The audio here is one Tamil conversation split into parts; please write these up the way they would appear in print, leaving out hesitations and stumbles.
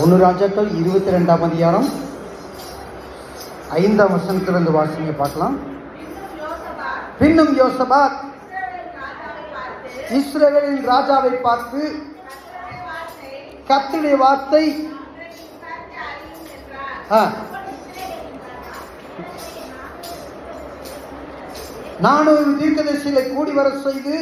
ஒன்று ராஜாக்கள் 22ஆம் அதிகாரம் 5ஆம் வசனத்திலிருந்து வாசிங்க பார்க்கலாம். பின்னும் யோசபாத் இஸ்ரவேலின் ராஜாவை பார்த்து, கர்த்தருடைய வார்த்தை 400 தீர்க்கதரிசிகளை கூடி வர செய்து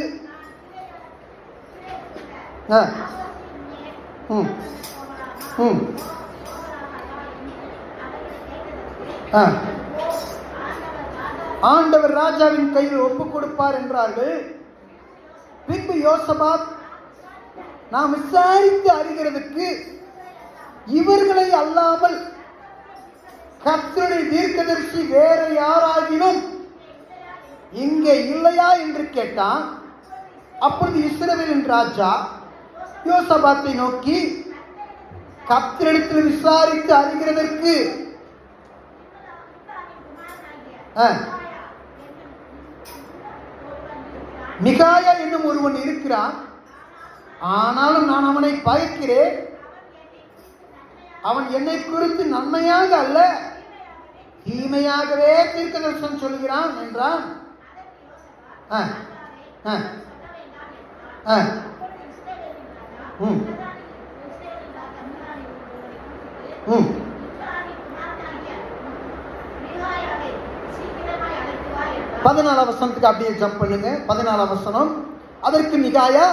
ஆண்டவர் ராஜாவின் கையில் ஒப்புக் கொடுப்பார் என்றார்கள். பின்பு யோசபாத், நாம் விசாரித்து அறிகிறதுக்கு இவர்களை அல்லாமல் கர்த்தருடைய தீர்க்கதரிசி வேற யாராகிலும் இங்கே இல்லையா என்று கேட்டான். அப்பொழுது இஸ்ரவேலின் ராஜா யோசபாத்தை நோக்கி, கர்த்தரிடத்தில் விசாரித்து அறிகிறதற்கு மிகாயா என்னும் ஒருவன் இருக்கிறான், ஆனாலும் நான் அவனை பயக்கிறேன். அவன் என்னை குறித்து நன்மையாக அல்ல தீமையாகவே தீர்க்கதரிசனம் சொல்கிறான் என்றான். பதினாலாம் வசனத்துக்கு அப்படியே ஜம்ப் பண்ணுங்க. 14ஆம் வசனம். அதற்கு மிகாயா,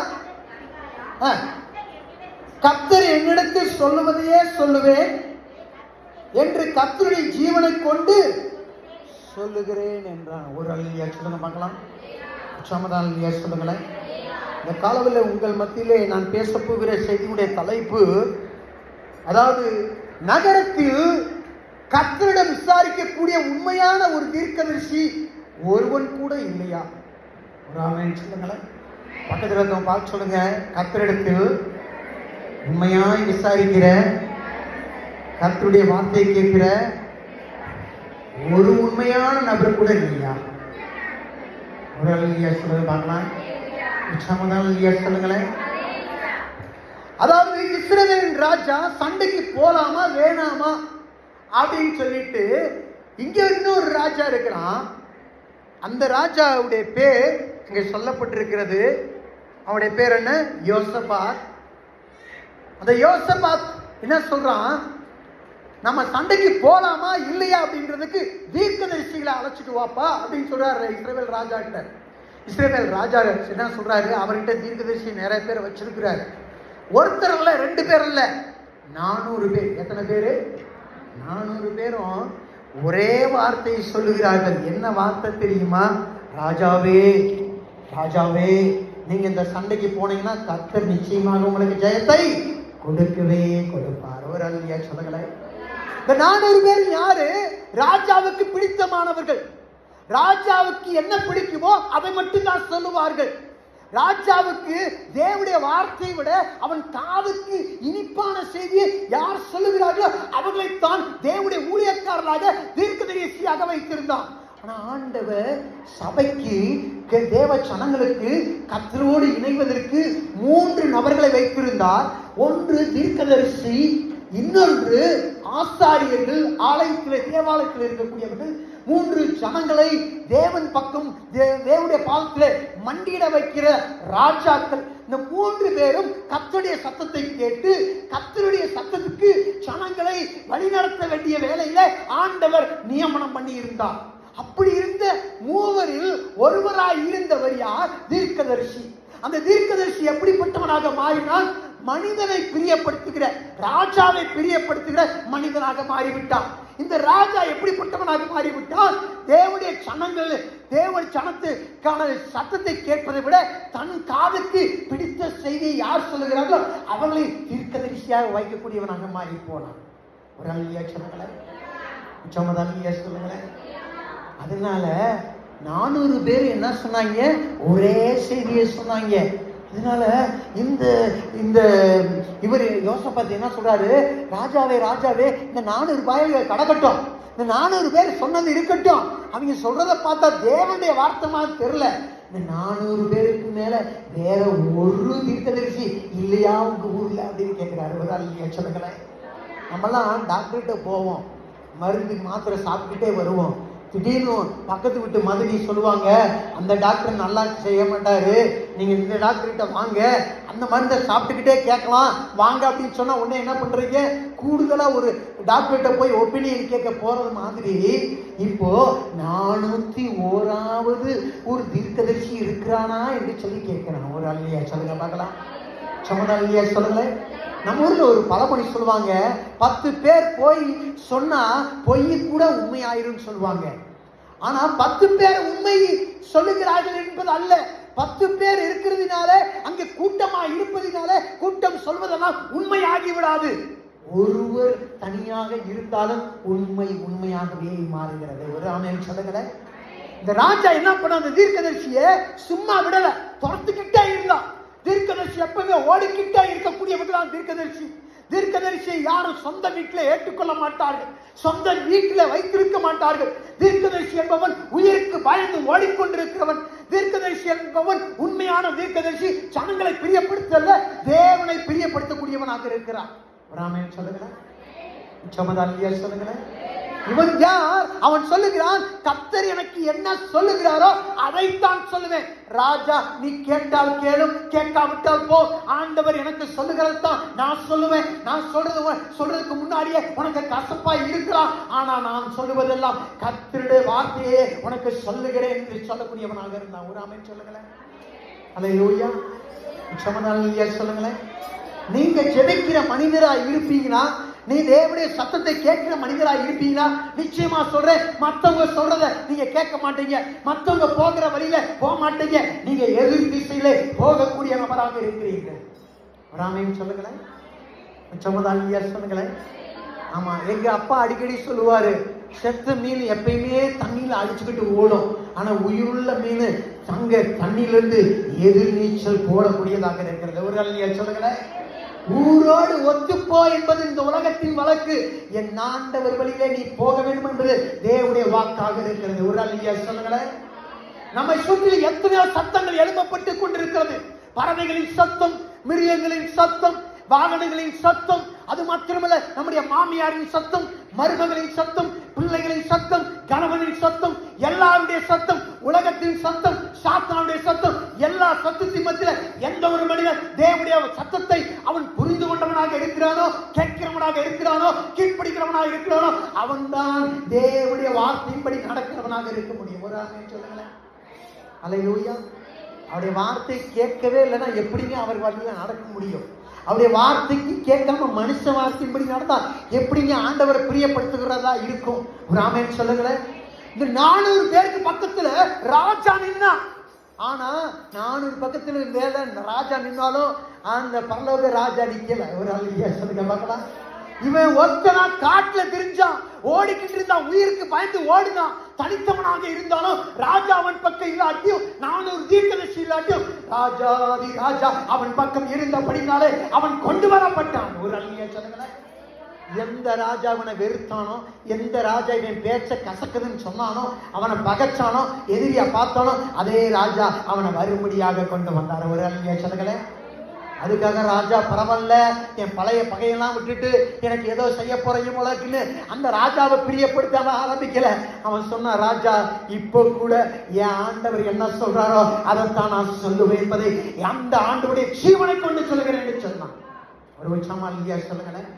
கர்த்தர் என்னிடத்தில் சொல்லுவதையே சொல்லுவேன் என்று கர்த்தருடைய ஜீவனை கொண்டு சொல்லுகிறேன் என்றான். ஒரு அல்லேலூயா சொல்லுங்க பார்க்கலாம். சமாதான அல்லேலூயா சொல்லுங்களேன். இந்த காலவில் உங்கள் மத்தியிலே நான் பேச போகிற செய்தியுடைய தலைப்பு, அதாவது நகரத்தில் கர்த்தரிடம் விசாரிக்கக்கூடிய உண்மையான ஒரு தீர்க்கதரிசி ஒருவன் கூட இல்லையா? ஒரு ஆமென் சொல்லுங்களேன். பக்கத்தில் இருக்கவங்க பார்த்து சொல்லுங்க, கர்த்தரிடத்தில் உண்மையாய் விசாரிக்கிற, கர்த்தருடைய வார்த்தையை கேட்கிற ஒரு உண்மையான நபர் கூட இல்லையா? ஒரு அல்லேலூயா சொல்லுங்க பார்க்கலாம். சமாதான அல்லேலூயா சொல்லுங்களேன். அதாவது இஸ்ரவேலின் ராஜா சண்டைக்கு போலாமா வேணாமா அப்படின்னு சொல்லிட்டு இங்க இன்னொரு ராஜா இருக்கிறான். அந்த ராஜாவுடைய பேர் இங்க சொல்லப்பட்டிருக்கிறது. அவனுடைய பேர் என்ன? யோசபாத். அந்த யோசபாத் என்ன சொல்றான், நம்ம சண்டைக்கு போலாமா இல்லையா அப்படின்றதுக்கு தீர்க்கதரிசிகளை அழைச்சிட்டு வாப்பா அப்படின்னு சொல்றாரு இஸ்ரவேல் ராஜா கிட்ட. இஸ்ரவேல் ராஜா என்ன சொல்றாரு, அவர்கிட்ட தீர்க்கதரிசி நிறைய பேர் வச்சிருக்கிறாரு. ஒருத்தர் இல்ல, 2 பேர் இல்ல, 400 பேர். எத்தனை பேரு? 400 பேரும் ஒரே வார்த்தையை சொல்லுகிறார்கள். என்ன வார்த்தை தெரியுமா? ராஜாவே, ராஜாவே, நீங்க இந்த சண்டைக்கு போனீங்கன்னா கர்த்தர் நிச்சயமாக உங்களுக்கு ஜெயத்தை கொடுக்கவே கொடுப்பார். ஒரு அல்லேலூயா சொல்லுங்களேன். இந்த 400 பேர் யாரு? ராஜாவுக்கு பிடித்தமானவர்கள். ராஜாவுக்கு என்ன பிடிக்குமோ அதை மட்டும் தான் சொல்லுவார்கள். ராஜாவுக்கு தேவனுடைய வார்த்தையை விட அவன் காதுக்கு இனிப்பான செய்தியை யார் சொல்லுகிறார்களோ அவர்களைத்தான் தேவனுடைய ஊழியக்காரர்களாக தீர்க்கதரிசியாக வைத்திருந்தான். ஆனா ஆண்டவர் சபைக்கு, தேவ ஜனங்களுக்கு கர்த்தரோடு இணைவதற்கு 3 நபர்களை வைத்திருந்தார். ஒன்று தீர்க்கதரிசி, இன்னொன்று ஆசாரியர்கள், ஆலயத்தில் தேவாலயத்தில் இருக்கக்கூடியவர்கள், 3 ஜனங்களை தேவன் பக்கம் தேவனுடைய பாதத்தில் மண்டியிட வைக்கிற ராஜாக்கள். இந்த 3 பேரும் கர்த்தருடைய சத்தத்தை கேட்டு கர்த்தருடைய சத்தத்துக்கு ஜனங்களை வழிநடத்த வேண்டிய வேலையில ஆண்டவர் நியமனம் பண்ணி இருந்தார். அப்படி இருந்த 3வரில் ஒருவராய் இருந்தவர் யார்? தீர்க்கதரிசி. அந்த தீர்க்கதரிசி எப்படிப்பட்டவனாக மாறினான்? மனிதனை பிரியப்படுத்துகிற, ராஜாவை பிரியப்படுத்துகிற மனிதனாக மாறிவிட்டான். இந்த ராஜா எப்படிப்பட்டவனாக மாறிவிட்டால், தேவனுடைய ஜனங்கள் தேவ ஜனத்துக்கான சத்தத்தை கேட்பதை விட தன் காதுக்கு பிடித்த செய்தியை யார் சொல்லுகிறார்களோ அவர்களை தீர்க்கதரிசியாக வைக்கக்கூடியவனாக மாறி போனான். ஒரு அல்லேலூயா சொல்லுங்களேன். சமாதான சொல்லுங்களேன். அதனால 400 பேர் என்ன சொன்னாங்க? ஒரே செய்தியை சொன்னாங்க. அதனால இந்த இவர் யோசபாத் என்ன சொல்றாரு, ராஜாவே, ராஜாவே, இந்த 400 பேர் கடக்கட்டும், இந்த 400 பேர் சொன்னது இருக்கட்டும், அவங்க சொல்றதை பார்த்தா தேவனுடைய வார்த்தை மாதிரி தெரியல, இந்த 400 பேருக்கு மேல வேற ஒரு தீர்க்கதரிசி இல்லையா உங்க ஊர்ல அப்படின்னு கேட்கிறாரு. ஒரு அல்லேலூயா சொல்லுங்களேன். நம்மலாம் டாக்டர்கிட்ட போவோம், மருந்து மாத்திரை சாப்பிட்டுட்டே வருவோம். திடீர்னு பக்கத்து வீட்டு மதுரை சொல்லுவாங்க, அந்த டாக்டர் நல்லா செய்ய மாட்டாரு, நீங்க இந்த டாக்டர்கிட்ட வாங்க, அந்த மருந்தை சாப்பிட்டுக்கிட்டே கேட்கலாம் வாங்க அப்படின்னு சொன்னா உடனே என்ன பண்றீங்க, கூடுதலா ஒரு டாக்டர்கிட்ட போய் ஒப்பீனியன் கேட்க போறது மாதிரி இப்போ 401வது ஒரு தீர்க்கதரிசி இருக்கிறானா என்று சொல்லி கேட்கிறான். ஒரு அல்லையா சொல்லுங்க பார்க்கலாம், சமதா இல்லையா சொல்லுங்களேன். நம்ம ஊர்ல ஒரு பழமொழி சொல்லுவாங்க, 10 பேர் போய் சொன்னா பொய் கூட உண்மையாயிரும் சொல்லுவாங்க. ஆனா 10 பேர் உண்மை சொல்லுகிறார்கள் என்பது அல்ல. 10 பேர் இருக்கிறதுனால, அங்க கூட்டமா இருப்பதினால கூட்டம் சொல்வதெல்லாம் உண்மையாகி விடாது. ஒருவர் தனியாக இருந்தாலும் உண்மை உண்மையாகவே மாறுகிறது. ஒரு ஆமென் சொல்லுங்கள. இந்த ராஜா என்ன பண்ண, அந்த தீர்க்கதரிசியை சும்மா விடல, துரத்துக்கிட்டே இருந்தான். தீர்க்கதரிசி எப்பவுமே ஓடிக்கிட்டே இருக்கக்கூடியவர்களாம் தீர்க்கதரிசி. தீர்க்கதரிசியை யாரும் சொந்த வீட்டில் ஏற்றுக்கொள்ள மாட்டார்கள், சொந்த வீட்டில் வைத்திருக்க மாட்டார்கள். தீர்க்கதரிசி என்பவன் உயிருக்கு பயந்து ஓடிக்கொண்டிருக்கிறவன். தீர்க்கதரிசி என்பவன் உண்மையான தீர்க்கதரிசி ஜனங்களை பிரியப்படுத்தல, தேவனை பிரியப்படுத்தக்கூடியவனாக இருக்கிறான். ராமன் சொல்லுங்களேன், சமதாலியா சொல்லுங்களேன். இவன் யார்? அவன் சொல்லுகிறான், கர்த்தர் எனக்கு என்ன சொல்லுகிறாரோ அதைத்தான் சொல்லுவேன். ராஜா, நீ கேட்டால் கேளும், கேட்காவிட்டால் போ, ஆண்டவர் எனக்கு சொல்லுகிறதான் நான் சொல்லுவேன். நான் சொல்றதுக்கு முன்னாடியே உனக்கு கசப்பா இருக்கலாம், ஆனா நான் சொல்லுவதெல்லாம் கர்த்தருடைய வார்த்தையே உனக்கு சொல்லுகிறேன் என்று சொல்லக்கூடியவனாக இருந்தான். ஒரு ஆமென் சொல்லுங்களேன். அல்லேலூயா. சமதாலியா சொல்லுங்களேன். நீங்க ஜெபிக்கிற மனிதரா இருப்பீங்கன்னா, நீ தேவனுடைய சத்தத்தை கேட்கிற மனிதரா இருப்பீங்களா? நிச்சயமா சொல்றேன், மத்தவங்க சொல்றத நீங்க கேட்க மாட்டீங்க, மத்தவங்க போகிற வழியில போக மாட்டீங்க, நீங்க எதிர் திசையில போகக்கூடிய நபராக இருக்கிறீர்கள். ராமன் சொல்லுங்களேன், சமதாலியா சொல்லுங்களேன். ஆமா, எங்க அப்பா அடிக்கடி சொல்லுவாரு, செத்த மீன் எப்பயுமே தண்ணியில அடிச்சுக்கிட்டு ஓடும், ஆனா உயிருள்ள மீன் தண்ணியிலிருந்து எதிர் நீச்சல் போடக்கூடியதாக இருக்கிறது. ஒரு அல்லையா சொல்லுங்களேன். ஊரோடு ஒத்துப்போ என்பது இந்த உலகத்தின் வழக்கு, என் ஆண்டவர் வழியிலே நீ போக வேண்டும் என்பது தேவனுடைய வாக்காக இருக்கிறது. ஒரு அல்லையா சொல்லுங்களேன். நம்மை சுற்றி எத்தனையோ சத்தங்கள் எழுப்பப்பட்டு கொண்டிருக்கிறது. பறவைகளின் சத்தம், மிருகங்களின் சத்தம், வாகனங்களின் சத்தம், அது மாத்திரமல்ல நம்முடைய மாமியாரின் சத்தம், மருமகளின் சத்தம், பிள்ளைகளின் சத்தம், கணவனின் சத்தம், எல்லாருடைய சத்தம், உலகத்தின் சத்தம், சாத்தானுடைய சத்தம், எல்லா சத்தத்தின் மத்தியில் எந்த ஒரு மனிதன் தேவனுடைய சத்தத்தை அவன் புரிந்து கொண்டவனாக இருக்கிறானோ, கேட்கிறவனாக இருக்கிறானோ, கீழ்ப்படிக்கிறவனாக இருக்கிறானோ, அவன் தான் தேவனுடைய வார்த்தையின்படி நடக்கிறவனாக இருக்க முடியும். ஒரு ஆமென் சொல்லுங்களேன். அல்லேலூயா. அவருடைய வார்த்தை கேட்கவே இல்லைன்னா எப்படிங்க அவர் வழியில நடக்க முடியும்? அவருடைய வார்த்தைக்கு கேட்காம மனுஷ வார்த்தையின்படி நடந்தா எப்படிங்க ஆண்டவரை பிரியப்படுத்துகிறதா இருக்கும்? ஒரு ஆமென் சொல்லுங்களேன். இந்த 400 பேருக்கு பக்கத்துல ராஜா நின்னா, ஆனா 400 பக்கத்துல மேல ராஜா நின்னாலும் அந்த பரலோக ராஜா நிக்கல. ஒரு அல்லையா சொல்லுங்க பார்க்கலாம். இவன் ஒருத்தனா காட்டுல தெரிஞ்சான், ஓடிக்கிட்டு இருந்தான், உயிருக்கு பயந்து ஓடினான். தனித்தவனாக இருந்தாலும் ராஜா அவன் பக்கம் இல்லாட்டியும், 400 தீர்க்கதரிசி இல்லாட்டியும் ராஜாதி ராஜா அவன் பக்கம் இருந்தபடினாலே அவன் கொண்டு வரப்பட்டான். ஒரு அல்லையா சொல்லுங்களேன். எந்த ராஜா அவனை வெறுத்தானோ, எந்த ராஜா இவன் பேச்ச கசக்குதுன்னு சொன்னானோ, அவனை பகைச்சானோ, எதிரியா பார்த்தானோ, அதே ராஜா அவனை வரும்படியாக கொண்டு வந்தார். ஒரு அல்லையா சொல்லுங்களேன். அதுக்காக ராஜா பரவாயில்ல, என் பழைய பகையெல்லாம் விட்டுட்டு எனக்கு ஏதோ செய்ய போறீங்க உலகன்னு அந்த ராஜாவை பிரியப்படுத்தாம ஆரம்பிக்கல. அவன் சொன்ன, ராஜா இப்போ கூட என் ஆண்டவர் என்ன சொல்றாரோ அதைத்தான் நான் சொல்லுவேன் என்பதை அந்த ஆண்டவருடைய ஜீவனை கொண்டு சொல்லுகிறேன் சொன்னான். ஒரு விஷயமா இல்லையா சொல்லுங்களேன்.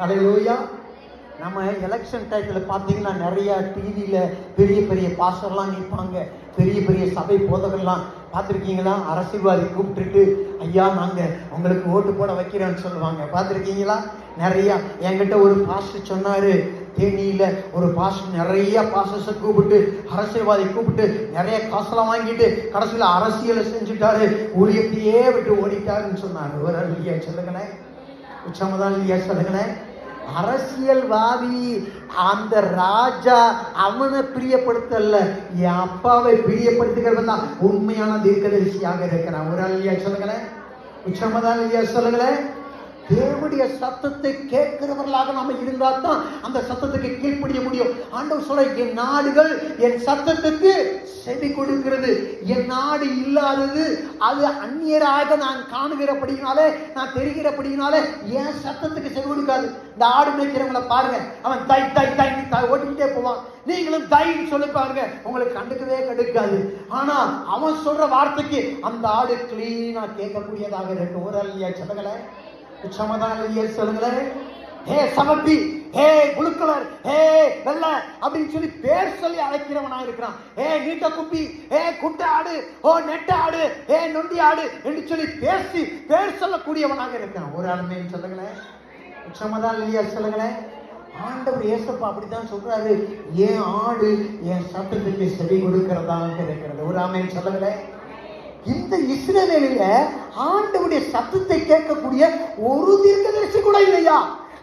அல்லேலூயா. நம்ம எலெக்ஷன் டைத்தில் பார்த்தீங்கன்னா நிறைய டிவியில பெரிய பெரிய பாஸ்டர்லாம் நிற்பாங்க, பெரிய பெரிய சபை போதகர்லாம் பார்த்துருக்கீங்களா? அரசியல்வாதி கூப்பிட்டுட்டு, ஐயா நாங்கள் உங்களுக்கு ஓட்டு போட வைக்கிறேன்னு சொல்லுவாங்க. பார்த்துருக்கீங்களா? நிறையா. என்கிட்ட ஒரு பாஸ்டர் சொன்னார், தேனியில் ஒரு பாஸ்டர் நிறைய பாஸ்டர்ஸை கூப்பிட்டு, அரசியல்வாதி கூப்பிட்டு நிறைய காசெல்லாம் வாங்கிட்டு கடைசியில் அரசியலை செஞ்சுட்டாரு, ஊழியத்தையே விட்டு ஓடிட்டாருன்னு சொன்னார். ஒரு இல்லையா சொல்லுங்களேன். உச்சமதான் இல்லையா சொல்லுங்களேன். அரசியல்வாதி அந்த ராஜா அவனை பிரியப்படுத்தல, என் அப்பாவை பிரியப்படுத்துகிறது தான் உண்மையான தீர்க்கதரிசியாக இருக்கிறான். ஒரு அல்லையா சொல்லுங்களேன். உச்சமதான் இல்லையா சொல்லுங்களேன். தேவனுடைய சத்தத்தை கேட்கிறவர்களாக நாம இருந்தா தான் அந்த சத்தத்துக்கு கீழ்ப்படிய முடியும். ஆண்டவர் சொல்ற, என் நாடுகள் என் சத்தத்துக்கு செவி கொடுக்கிறது. என் நாடு இல்லாதது அது அந்நியராக நான் காணுகிறபடினாலே, நான் தெரிகிறபடினாலே என் சத்தத்துக்கு செவி கொடுக்காது. இந்த ஆடு மேய்க்கிறவங்களை பாருங்க, அவன் தை தை தை ஓட்டிக்கிட்டே போவான். நீங்களும் தைன்னு சொல்லி பாருங்க, உங்களுக்கு கண்டுக்கவே கண்டுக்காது. ஆனா அவன் சொல்ற வார்த்தைக்கு அந்த ஆடு கிளீனா கேட்கக்கூடியதாக இருக்கும். ஒரு அல்லையா சொல்லுங்களே, சொல்லுங்களேன். ஹே சமப்பி, ஹே ப்ளூ கலர், ஹே வெள்ளை அப்படின்னு சொல்லி பேர் சொல்லி அழைக்கிறவனா இருக்கிறான். ஹே நீட்ட குப்பி, ஹே குட்டை ஆடு, ஓ நெட்ட ஆடு, ஹே நொண்டி ஆடு என்று சொல்லி பேசி பேர் சொல்லக்கூடியவனாக இருக்கிறான். ஒரு ஆளுமே சொல்லுங்களேன், உச்சமதான் இல்லையா சொல்லுங்களேன். ஆண்டவர் இயேசுப்பா அப்படித்தான் சொல்றாரு, என் ஆடு என் சத்தத்துக்கு செவி கொடுக்கிறதாக இருக்கிறது. ஒரு ஆமேன் சொல்லுங்களேன். இந்த இஸ்ரவேலில ஆண்டவருடைய சத்தத்தை கேட்கக்கூடிய ஒரு தீர்க்கதரிசி கூட இல்லையா?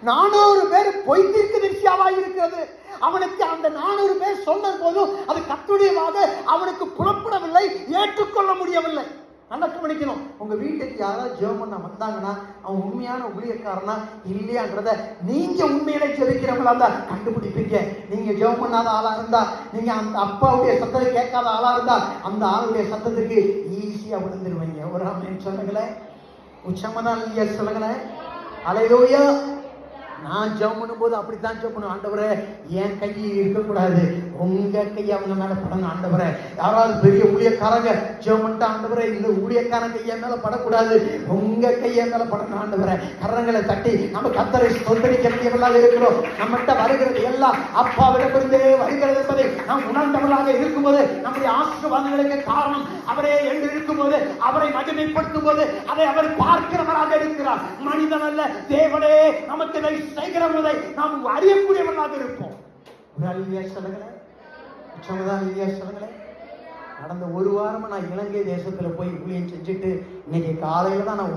400 பேர் பொய் தீர்க்கதரிசியாவா இருக்கிறது. அவனுக்கு அந்த 400 பேர் சொன்ன போதும் அது கர்த்தருடைய வாக்கு அவனுக்கு புறப்படவில்லை, ஏற்றுக்கொள்ள முடியவில்லை. நல்லா கவனிக்கணும். உங்க வீட்டுக்கு யாராவது ஜெபம் பண்ண வந்தாங்கன்னா அவன் உண்மையான ஊழியக்காரனா இல்லையான்றத நீங்க உண்மையிலே ஜெபிக்கிறவங்களா இருந்தா கண்டுபிடிப்பீங்க. நீங்க ஜெபம் பண்ணாத ஆளா இருந்தா, நீங்க அந்த அப்பாவுடைய சத்தத்தை கேட்காத ஆளா இருந்தா அந்த ஆளுடைய சத்தத்துக்கு ஈஸியா விழுந்துருவீங்க. ஒரு ஆமென் சொல்லுங்களேன், உச்சமதான் இல்லையா சொல்லுங்களேன். அல்லேலூயா. நான் ஜெபம் பண்ணும்போது அப்படித்தான் ஜெபம் பண்ணுவேன். ஆண்டவரே என் கையை இருக்கக்கூடாது, உங்க கையை அவங்க மேல படணும். ஆண்டவரே யாராவது பெரிய ஊழியக்காரங்க ஜெபம் பண்ணிட்டு, ஆண்டவரே இந்த ஊழியக்காரன் கையை மேல படக்கூடாது, உங்க கையை மேல படணும். ஆண்டவரே கரங்களை தட்டி நம்ம கர்த்தரை சொந்தரிக்கிறவர்களாக இருக்கிறோம். நம்மகிட்ட வருகிறது எல்லாம் அப்பாவிடமிருந்தே வருகிறது என்பதை நாம் உணர்ந்தவர்களாக இருக்கும்போது நம்முடைய ஆசீர்வாதங்களுக்கு காரணம் அவரே என்று இருக்கும்போது, அவரை மகிமைப்படுத்தும் போது அதை அவர் பார்க்கிறவராக இருக்கிறார். மனிதன் அல்ல, தேவனே நமக்கு இதை செய்கிறவர்களை நாம் அறியக்கூடியவர்களாக இருப்போம். கடந்த ஒரு வாரமா நான் இலங்கை தேசத்துல போய் ஊழியம் செஞ்சுட்டு இன்னைக்கு காலையில தான் நான்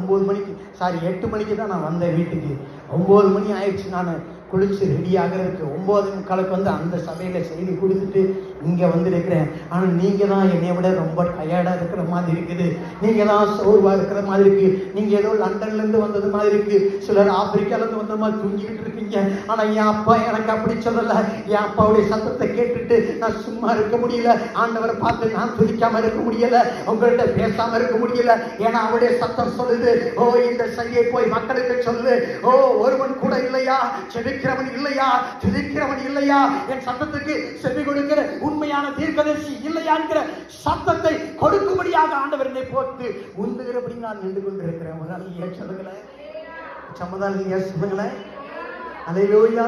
8 மணிக்கு தான் நான் வந்தேன் வீட்டுக்கு. 9 மணி ஆயிடுச்சு. நான் குளிச்சு ரெடி ஆகிறதுக்கு 9:15 வந்து அந்த சபையில செய்தி கொடுத்துட்டு இங்க வந்து இருக்கிறேன். ஆனா நீங்க தான் என்னை விட ரொம்ப டயர்டா இருக்கிற மாதிரி இருக்குது. நீங்க தான் சோர்வா இருக்கிற மாதிரி இருக்கு. நீங்க ஏதோ லண்டன்ல இருந்து வந்தது மாதிரி இருக்கு, சிலர் ஆப்பிரிக்கால இருந்து வந்த மாதிரி தூங்கிட்டு இருக்கீங்க. ஆனா என் அப்பா எனக்கு அப்படி சொல்லல. என் அப்பாவுடைய சத்தத்தை கேட்டுட்டு நான் சும்மா இருக்க முடியல. ஆண்டவரை பார்த்து நான் துதிக்காம இருக்க முடியல, உங்கள்கிட்ட பேசாம இருக்க முடியல. ஏன்னா அவருடைய சத்தம் சொல்லுது, ஓ இந்த செய்தியை போய் மக்களுக்கு சொல்லு. ஓ ஒருவன் கூட இல்லையா, செபிக்கிறவன் இல்லையா, துதிக்கிறவன் இல்லையா, என் சத்தத்துக்கு செவி கொடுக்கிற உண்மையான தீர்க்கதரிசி இல்லையா என்கிற சத்தத்தை கொடுக்கும்படியாக ஆண்டவர் என்னை போட்டு உந்துகிறபடி நான் நின்று கொண்டிருக்கிறேன். ஒரு நாள் சொல்லுங்களேன், சம்மதான் சொல்லுங்களேன். அல்லேலூயா.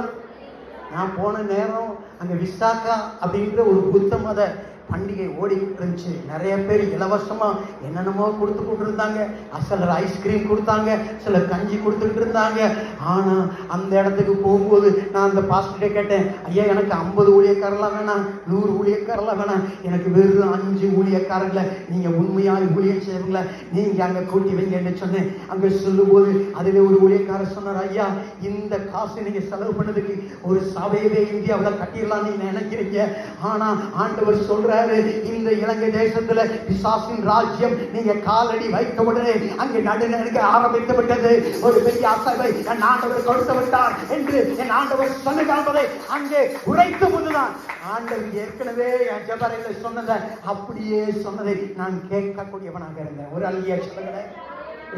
நான் போன நேரம் அங்க விசாகா அப்படின்ற ஒரு புத்த மத பண்டிகை ஓடிக்கிட்டு இருந்துச்சு. நிறைய பேர் இலவசமா என்னென்னமோ கொடுத்துக்கிட்டு இருந்தாங்க. சிலர் ஐஸ்கிரீம் கொடுத்தாங்க, சிலர் கஞ்சி கொடுத்துக்கிட்டு இருந்தாங்க. ஆனா அந்த இடத்துக்கு போகும்போது நான் அந்த பாஸ்டர்கிட்ட கேட்டேன், ஐயா எனக்கு 50 ஊழியக்காரெல்லாம் வேணாம், 100 ஊழியக்காரெல்லாம் வேணாம், எனக்கு வெறும் 5 ஊழியக்காரங்களை நீங்க உண்மையாக ஊழியம் செய்வீங்கள நீங்க அங்க கூட்டி வைங்கன்னு சொன்னேன். அங்க சொல்லும் போது அதுல ஒரு ஊழியக்காரர் சொன்னார், ஐயா இந்த காசு நீங்க செலவு பண்ணதுக்கு ஒரு சபையவே இந்தியாவில் கட்டிடலாம் நீங்க நினைக்கிறீங்க. ஆனா ஆண்டவர் சொல்ற இந்த இலங்கை தேசத்துல பிசாசின் ராஜ்யம் நீங்க காலடி வைத்த உடனே அங்கே நடுநடுங்க ஆரம்பித்து விட்டது. ஒரு பெரிய அசைவை என் ஆண்டவர் கொடுத்து விட்டார் என்று என் ஆண்டவர் சொன்னதை அங்கே உரைத்து போதுதான் ஆண்டவர் ஏற்கனவே என் ஜபரையில சொன்னதை அப்படியே சொன்னதை நான் கேட்கக்கூடியவனாக இருந்தேன். ஒரு அல்லியா சொல்லுங்களேன்,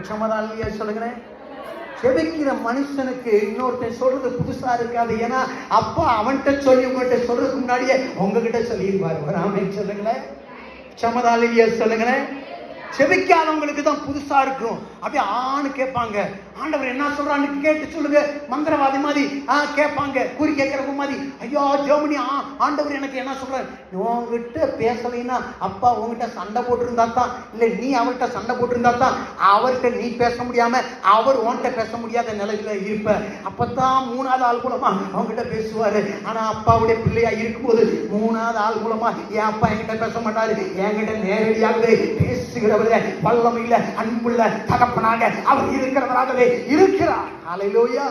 உச்சமதா அல்லியா சொல்லுங்களேன். செபிக்கிற மனுஷனுக்கு இன்னொருத்தன் சொல்றது புதுசா இருக்காது. ஏன்னா அப்பா அவன்கிட்ட சொல்லி உங்கள்கிட்ட சொல்றதுக்கு முன்னாடியே உங்ககிட்ட சொல்லிடுவாரு. ஒரு ஆமென் சொல்லுங்களேன், சமதாலியா சொல்லுங்களேன். செபிக்காதவங்களுக்கு தான் புதுசா இருக்கும். அப்படியே ஆணு கேட்பாங்க, ஆண்டவர் என்ன சொல்றான்னு கேட்டு சொல்லுங்க. மந்திரவாதி மாதிரி கேட்பாங்க, குறி கேட்கறவங்க மாதிரி. ஐயோ ஜெர்மனி ஆண்டவர் எனக்கு என்ன சொல்றாரு. உங்ககிட்ட பேசலைன்னா அப்பா உங்ககிட்ட சண்டை போட்டிருந்தா தான், இல்லை நீ அவர்கிட்ட சண்டை போட்டிருந்தா தான் அவர்கிட்ட நீ பேச முடியாம அவர் உன்கிட்ட பேச முடியாத நிலையில இருப்ப. அப்பதான் 3வது ஆள் மூலமா அவங்ககிட்ட பேசுவாரு. ஆனா அப்பாவுடைய பிள்ளையா இருக்கும்போது 3வது ஆள் மூலமா என் அப்பா என்கிட்ட பேச மாட்டாரு, என்கிட்ட நேரடியாகவே பேசுகிறவர்கள் வல்லமையில அன்புள்ள தகப்பனாக அவர் இருக்கிறவராகவே இருக்கிறார். அல்லேலூயா,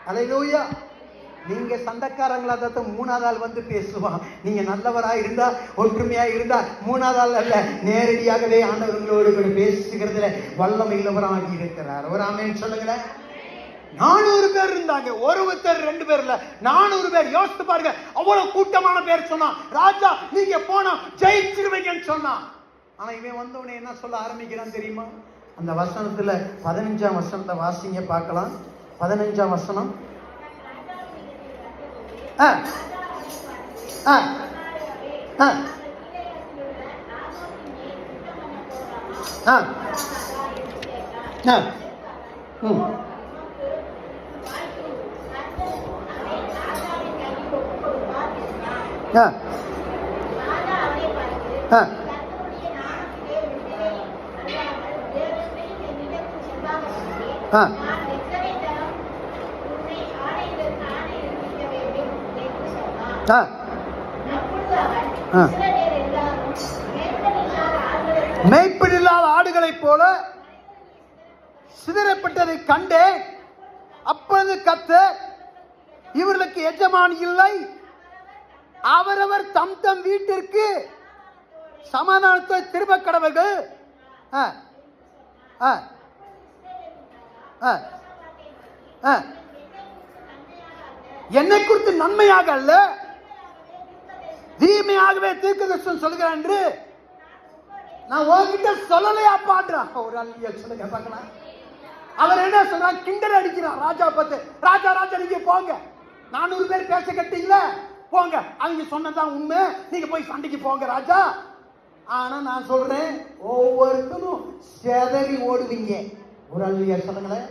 அல்லேலூயா. நீங்க சண்டைக்காரங்களா தான் மூணாவது ஆள் வந்து பேசுவான். நீங்க நல்லவரா இருந்தா, ஒற்றுமையா இருந்தா, மூணாவது ஆள் அல்ல, நேரடியாகவே ஆண்டவர்களோடு கூட பேசுகிறதுல வல்லமை உள்ளவராகி இருக்கிறார். ஒரு ஆமென் சொல்லுங்களேன். 400 பேர் இருந்தாங்க, ஒருத்தர் 2 பேர் இல்ல, 400 பேர். யோசித்து பாருங்க, அவ்வளவு கூட்டமான பேர் சொன்னான், ராஜா நீங்க போனா ஜெயிச்சிருவீங்கன்னு சொன்னான். ஆனா இவன் வந்தவனே என்ன சொல்ல ஆரம்பிக்கிறான் தெரியுமா? அந்த வசனத்துல 15ஆம் வசனத்தை வாசிங்க பார்க்கலாம். 15ஆம் வசனம். மேய்ப்பனில்லாத ஆடுகளைப் போல சிதறப்பட்டதை கண்டேன். அப்பொழுது கர்த்தர், இவர்களுக்கு எஜமான் இல்லை, அவரவர் தம் தம் வீட்டிற்கு சமாதானத்தை திரும்ப கடவர்கள். என்னை குறித்து நன்மையாக அல்ல, தீமையாகவே தீர்க்கதரிசனம் சொல்கிறான் என்று நான் உங்ககிட்ட சொல்லலையா பாடுறான். ஒரு அல்லியா சொல்லுங்க பார்க்கலாம். அவர் என்ன சொல்றான்? கிண்டல் அடிக்கிறான் ராஜா பார்த்து. ராஜா ராஜா நீங்க போங்க, 400 பேர் பேச கட்டீங்களா, போங்க, அவங்க சொன்னதான் உண்மை, நீங்க போய் சண்டைக்கு போங்க ராஜா. ஆனா நான் சொல்றேன், ஒவ்வொருத்தரும் செதறி ஓடுவீங்க. ஒரு அல்லியா சொல்லுங்களேன்.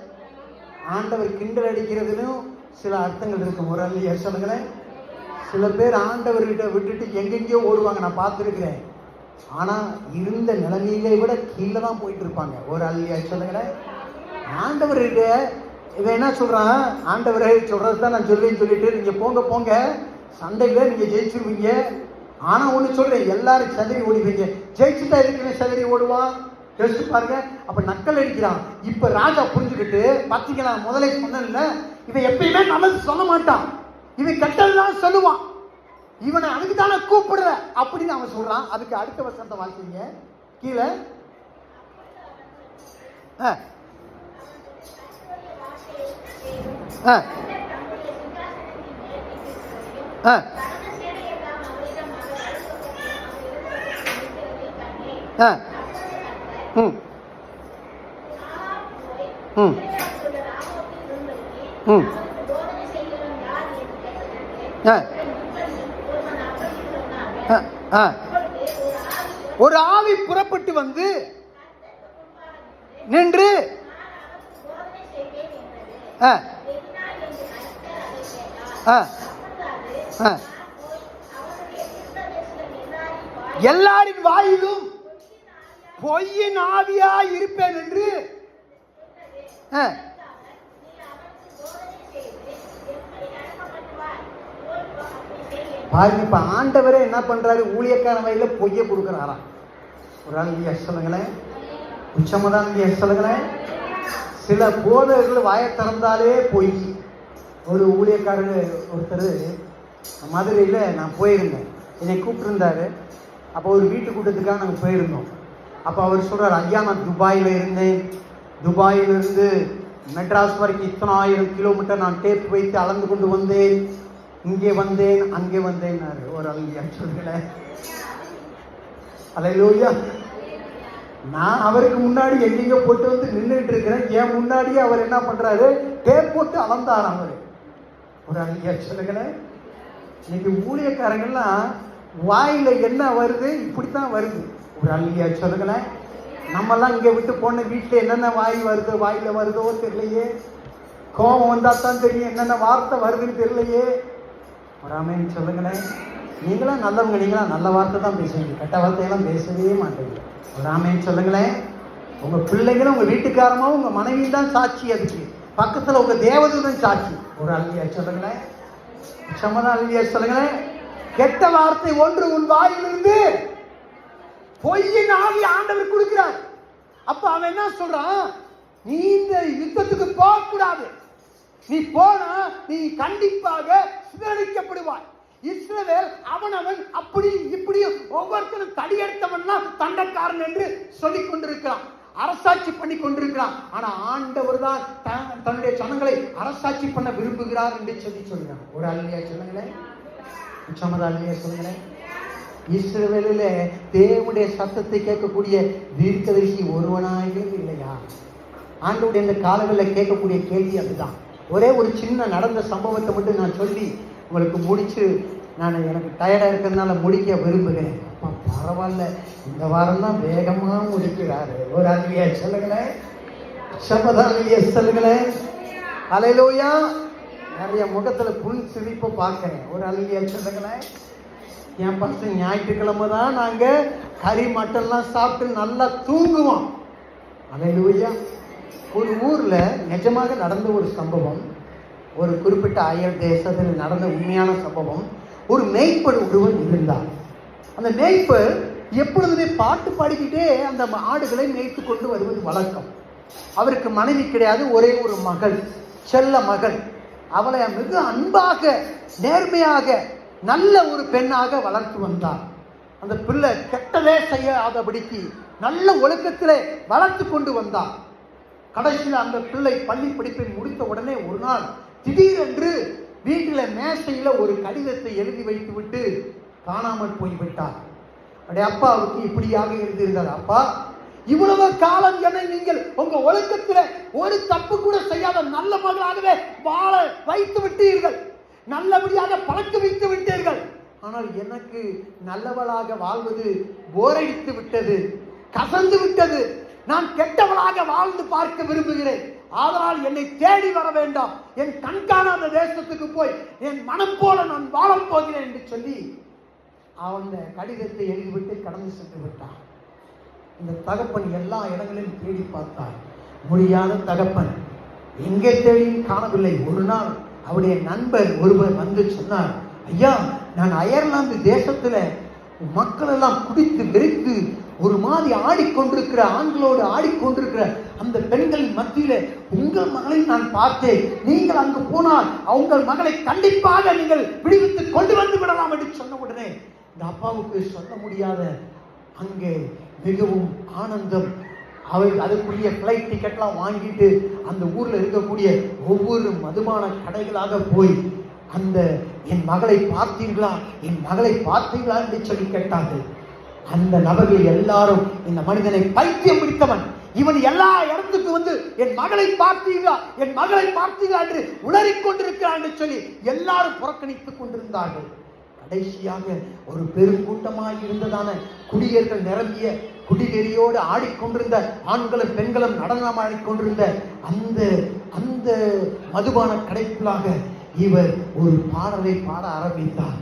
ஆண்டவர் கிண்டல் அடிக்கிறதுலும் சில அர்த்தங்கள் இருக்கு. ஒரு அல்லியா சொல்லுங்களேன். சில பேர் ஆண்டவர்கிட்ட விட்டுட்டு எங்கெங்கயோ ஓடுவாங்க, நான் பார்த்துருக்கிறேன். ஆனா இருந்த நிலைமையிலே விட கீழே தான் போயிட்டு இருப்பாங்க. ஒரு அல்லியா சொல்லுங்களேன். ஆண்டவர்கிட்ட இவன் என்ன சொல்றான்? ஆண்டவரை சொல்றதுதான் நான் சொல்லிட்டு நீங்க போங்க போங்க, சண்டையில நீங்க ஜெயிச்சிருவீங்க. ஆனா ஒண்ணு சொல்றேன், எல்லாரும் சதறி ஓடுவீங்க. ஜெயிச்சுட்டா இருக்கிற சதறி ஓடுவான். யோசிச்சு பாருங்க. அப்ப நக்கல் அடிக்கிறான். இப்ப ராஜா புரிஞ்சுக்கிட்டு, பாத்தீங்களா முதலே சொன்ன, இவன் எப்பயுமே நல்லது சொல்ல மாட்டான், இவன் கெட்டதுதான் சொல்லுவான், இவனை அதுக்கு தானே கூப்பிடுற அப்படின்னு அவன் சொல்றான். அதுக்கு அடுத்த வசனத்தை வாசிங்க கீழே. ஒரு ஆவி புறப்பட்டு வந்து நின்று எல்லாரின் வாயிலும் பொய்யின் ஆவியா இருப்பேன் என்று பாருங்க. இப்ப ஆண்டவரே என்ன பண்றாரு? ஊழியக்காரன் வயல பொய்ய கொடுக்கிறாராம். ஒரு ஆள் சொல்லுங்களேன், உச்சமதான் சொல்லுங்களேன். சில போதர்கள் வாயை திறந்தாலே பொய். ஒரு ஊழியக்காரர் ஒருத்தர் மதுரையில நான் போயிருந்தேன், என்னை கூப்பிட்டுருந்தாரு. அப்போ ஒரு வீட்டு கூட்டத்துக்காக நாங்கள் போயிருந்தோம். அப்போ அவர் சொல்றாரு, ஐயா நான் துபாயில் இருந்தேன், துபாயிலிருந்து மெட்ராஸ் வரைக்கும் இத்தனை 1000 கிலோமீட்டர் நான் டேப் வைத்து அளந்து கொண்டு வந்தேன், இங்கே வந்தேன் அங்கே வந்தேன். ஒரு அல்லையா சொல்லுங்களேன். அல்லேலூயா. நான் அவருக்கு முன்னாடி எங்கெங்க போட்டு வந்து நின்றுட்டு இருக்கிறேன், என் முன்னாடியே அவர் என்ன பண்றாரு? டேப் போட்டு அளந்தார் அவரு. ஒரு அல்லையா சொல்லுங்களேன். இன்னைக்கு ஊழியக்காரங்கள்லாம் வாயில என்ன வருது? இப்படித்தான் வருது. ஒரு அல்லையா சொல்லுங்களேன். நம்மெல்லாம் இங்க விட்டு போன வீட்டுல என்னென்ன வாயில வருதோ தெரியலையே. கோபம் வந்தா தான் தெரியும் என்னென்ன வார்த்தை வருதுன்னு தெரியலையே. ஒரு ஆமென் சொல்லுங்களேன். நீங்களாம் நல்லவங்க, நீங்களாம் நல்ல வார்த்தை தான் பேசுவீங்க, கெட்ட வார்த்தையெல்லாம் பேசவே மாட்டீங்க. ஒரு ஆமென் சொல்லுங்களேன். உங்க பிள்ளைங்களும் உங்க வீட்டுக்காரமாவும் உங்க மனைவியும் தான் சாட்சி. அதுக்கு பக்கத்துல உங்க தேவதூதன் சாட்சி. ஒரு அல்லையா சொல்லுங்களேன். சமதா அல்லையா சொல்லுங்களேன். கெட்ட வார்த்தை ஒன்று உன் வாயிலிருந்து பொய்யின் ஆவி ஆண்டவர் கொடுக்கிறார். அப்ப அவன் என்ன சொல்றான்? நீ இந்த யுத்தத்துக்கு போக கூடாது, நீ போனா நீ கண்டிப்பாக சிதறடிக்கப்படுவாய். இஸ்ரவேல் அவனவன் அப்படி இப்படி ஒவ்வொருத்தரும் தடியெடுத்தவன்னா தண்டக்காரன் என்று சொல்லிக் கொண்டிருக்கிறான், அரசாட்சி பண்ணி கொண்டிருக்கிறான். ஆனா ஆண்டவர் தான் தன்னுடைய ஜனங்களை அரசாட்சி பண்ண விரும்புகிறார் என்று சொல்கிறான். ஒரு அல்லையா சொல்லுங்களேன், அல்லையா சொல்லுங்களேன். இஸ்ரவேலில் தேவனுடைய சத்தத்தை கேட்கக்கூடிய தீர்க்கதரிசி ஒருவனாகவே இல்லையா? ஆண்டவருடைய இந்த காலங்களில் கேட்கக்கூடிய கேள்வி அதுதான். ஒரே ஒரு சின்ன நடந்த சம்பவத்தை மட்டும் நான் சொல்லி உங்களுக்கு முடிச்சு எனக்கு டயர்டாக இருக்கிறதுனால முடிக்க விரும்புகிறேன். அப்பா பரவாயில்ல, இந்த வாரம் தான் வேகமாக முடிக்கிறாரு. ஒரு அல்லையா சொல்லுங்களேன், சபதாலியா சொல்லுங்களேன். அல்லேலூயா. நிறைய முகத்துல புல் சிரிப்பை பார்க்கிறேன். ஒரு அல்லையா சொல்லுங்களேன். என் பசங்க ஞாயிற்றுக்கிழமை தான் நாங்க கறி மட்டன்லாம் சாப்பிட்டு நல்லா தூங்குவோம். அல்லேலூயா. ஒரு ஊர்ல நிஜமாக நடந்த ஒரு சம்பவம், ஒரு குறிப்பிட்ட அயல் தேசத்தில் நடந்த உண்மையான சம்பவம். ஒரு மேய்ப்பர் ஒருவர் இருந்தார். அந்த மேய்ப்பர் எப்பொழுதுமே பாட்டு பாடிக்கிட்டே அந்த ஆடுகளை மேய்த்து கொண்டு வருவது வழக்கம். அவருக்கு மனைவி கிடையாது, ஒரே ஒரு மகள், செல்ல மகள். அவளை மிக அன்பாக நேர்மையாக நல்ல ஒரு பெண்ணாக வளர்த்து வந்தார். அந்த பிள்ளை கெட்டதே செய்யாதபடிக்கு நல்ல ஒழுக்கத்திலே வளர்த்து கொண்டு வந்தார். கடைசியில் அந்த பிள்ளை பள்ளி படிப்பை முடித்த உடனே ஒரு நாள் திடீரென்று வீட்டில் மேசையில ஒரு கடிதத்தை எழுதி வைத்து விட்டு காணாமல் போய்விட்டார். அவருடைய அப்பாவுக்கு இப்படியாக எழுதியிருந்தார், அப்பா, இவ்வளவு காலம் என்னை நீங்கள் உங்க ஒழுக்கத்தில் ஒரு தப்பு கூட செய்யாத நல்ல மகளாகவே வாழ வைத்து விட்டீர்கள், நல்லபடியாக பழக்க வைத்து விட்டீர்கள். ஆனால் எனக்கு நல்லவளாக வாழ்வது போரடித்து விட்டது, கசந்து விட்டது. நான் கெட்டவளாக வாழ்ந்து பார்க்க விரும்புகிறேன். ஆதலால் என்னை தேடி வர வேண்டாம், என் கண்காணாத தேசத்துக்கு போய் என் மனம் போல நான் வாழப் போகிறேன் என்று சொல்லி அவன் கடிதத்தை எழுதிவிட்டு கடந்து சென்று விட்டான். இந்த தகப்பன் எல்லா இடங்களிலும் தேடி பார்த்தார், முடியாத தகப்பன். எங்கே தேடியும் காணவில்லை. ஒரு நாள் அவருடைய நண்பர் ஒருவர் வந்து சொன்னார், ஐயா, நான் அயர்லாந்து தேசத்துல மக்கள் எல்லாம் குடித்து வெறித்து ஒரு மாதிரி ஆடிக்கொண்டிருக்கிற, ஆண்களோடு ஆடிக்கொண்டிருக்கிற அந்த பெண்களின் மத்தியில உங்கள் மகளை நான் பார்த்தேன். நீங்கள் அங்கு போனால் உங்கள் மகளை கண்டிப்பாக நீங்கள் விடுவித்து கொண்டு வந்து விடலாம் என்று சொன்ன உடனே இந்த அப்பாவுக்கு சொல்ல முடியாத அங்கே மிகவும் ஆனந்தம். அதுக்குரிய ஃப்ளைட் டிக்கெட்லாம் வாங்கிட்டு அந்த ஊர்ல இருக்கக்கூடிய ஒவ்வொரு மதுபான கடைகளாக போய் அந்த என் மகளை பார்த்தீர்களா, என் மகளை பார்த்தீர்களா என்று சொல்லி கேட்டார்கள். அந்த நபர்கள் எல்லாரும் இந்த மனிதனை பைத்தியம் பிடித்தவன், இவன் எல்லா இடத்துக்கு வந்து என் மகளை பார்த்தீர்களா, என் மகளை பார்த்தீர்களா என்று உளறிக் கொண்டிருக்கிறான் என்று சொல்லி எல்லாரும் புறக்கணித்துக் கொண்டிருந்தார்கள். கடைசியாக ஒரு பெருங்கூட்டமாக இருந்ததான குடியர்கள் நிரம்பிய குடிவெறியோடு ஆடிக்கொண்டிருந்த ஆண்களும் பெண்களும் நடனம் ஆடிக்கொண்டிருந்த அந்த அந்த மதுபான கடைக்குள்ளாக இவர் ஒரு பாடலை பாட ஆரம்பித்தார்.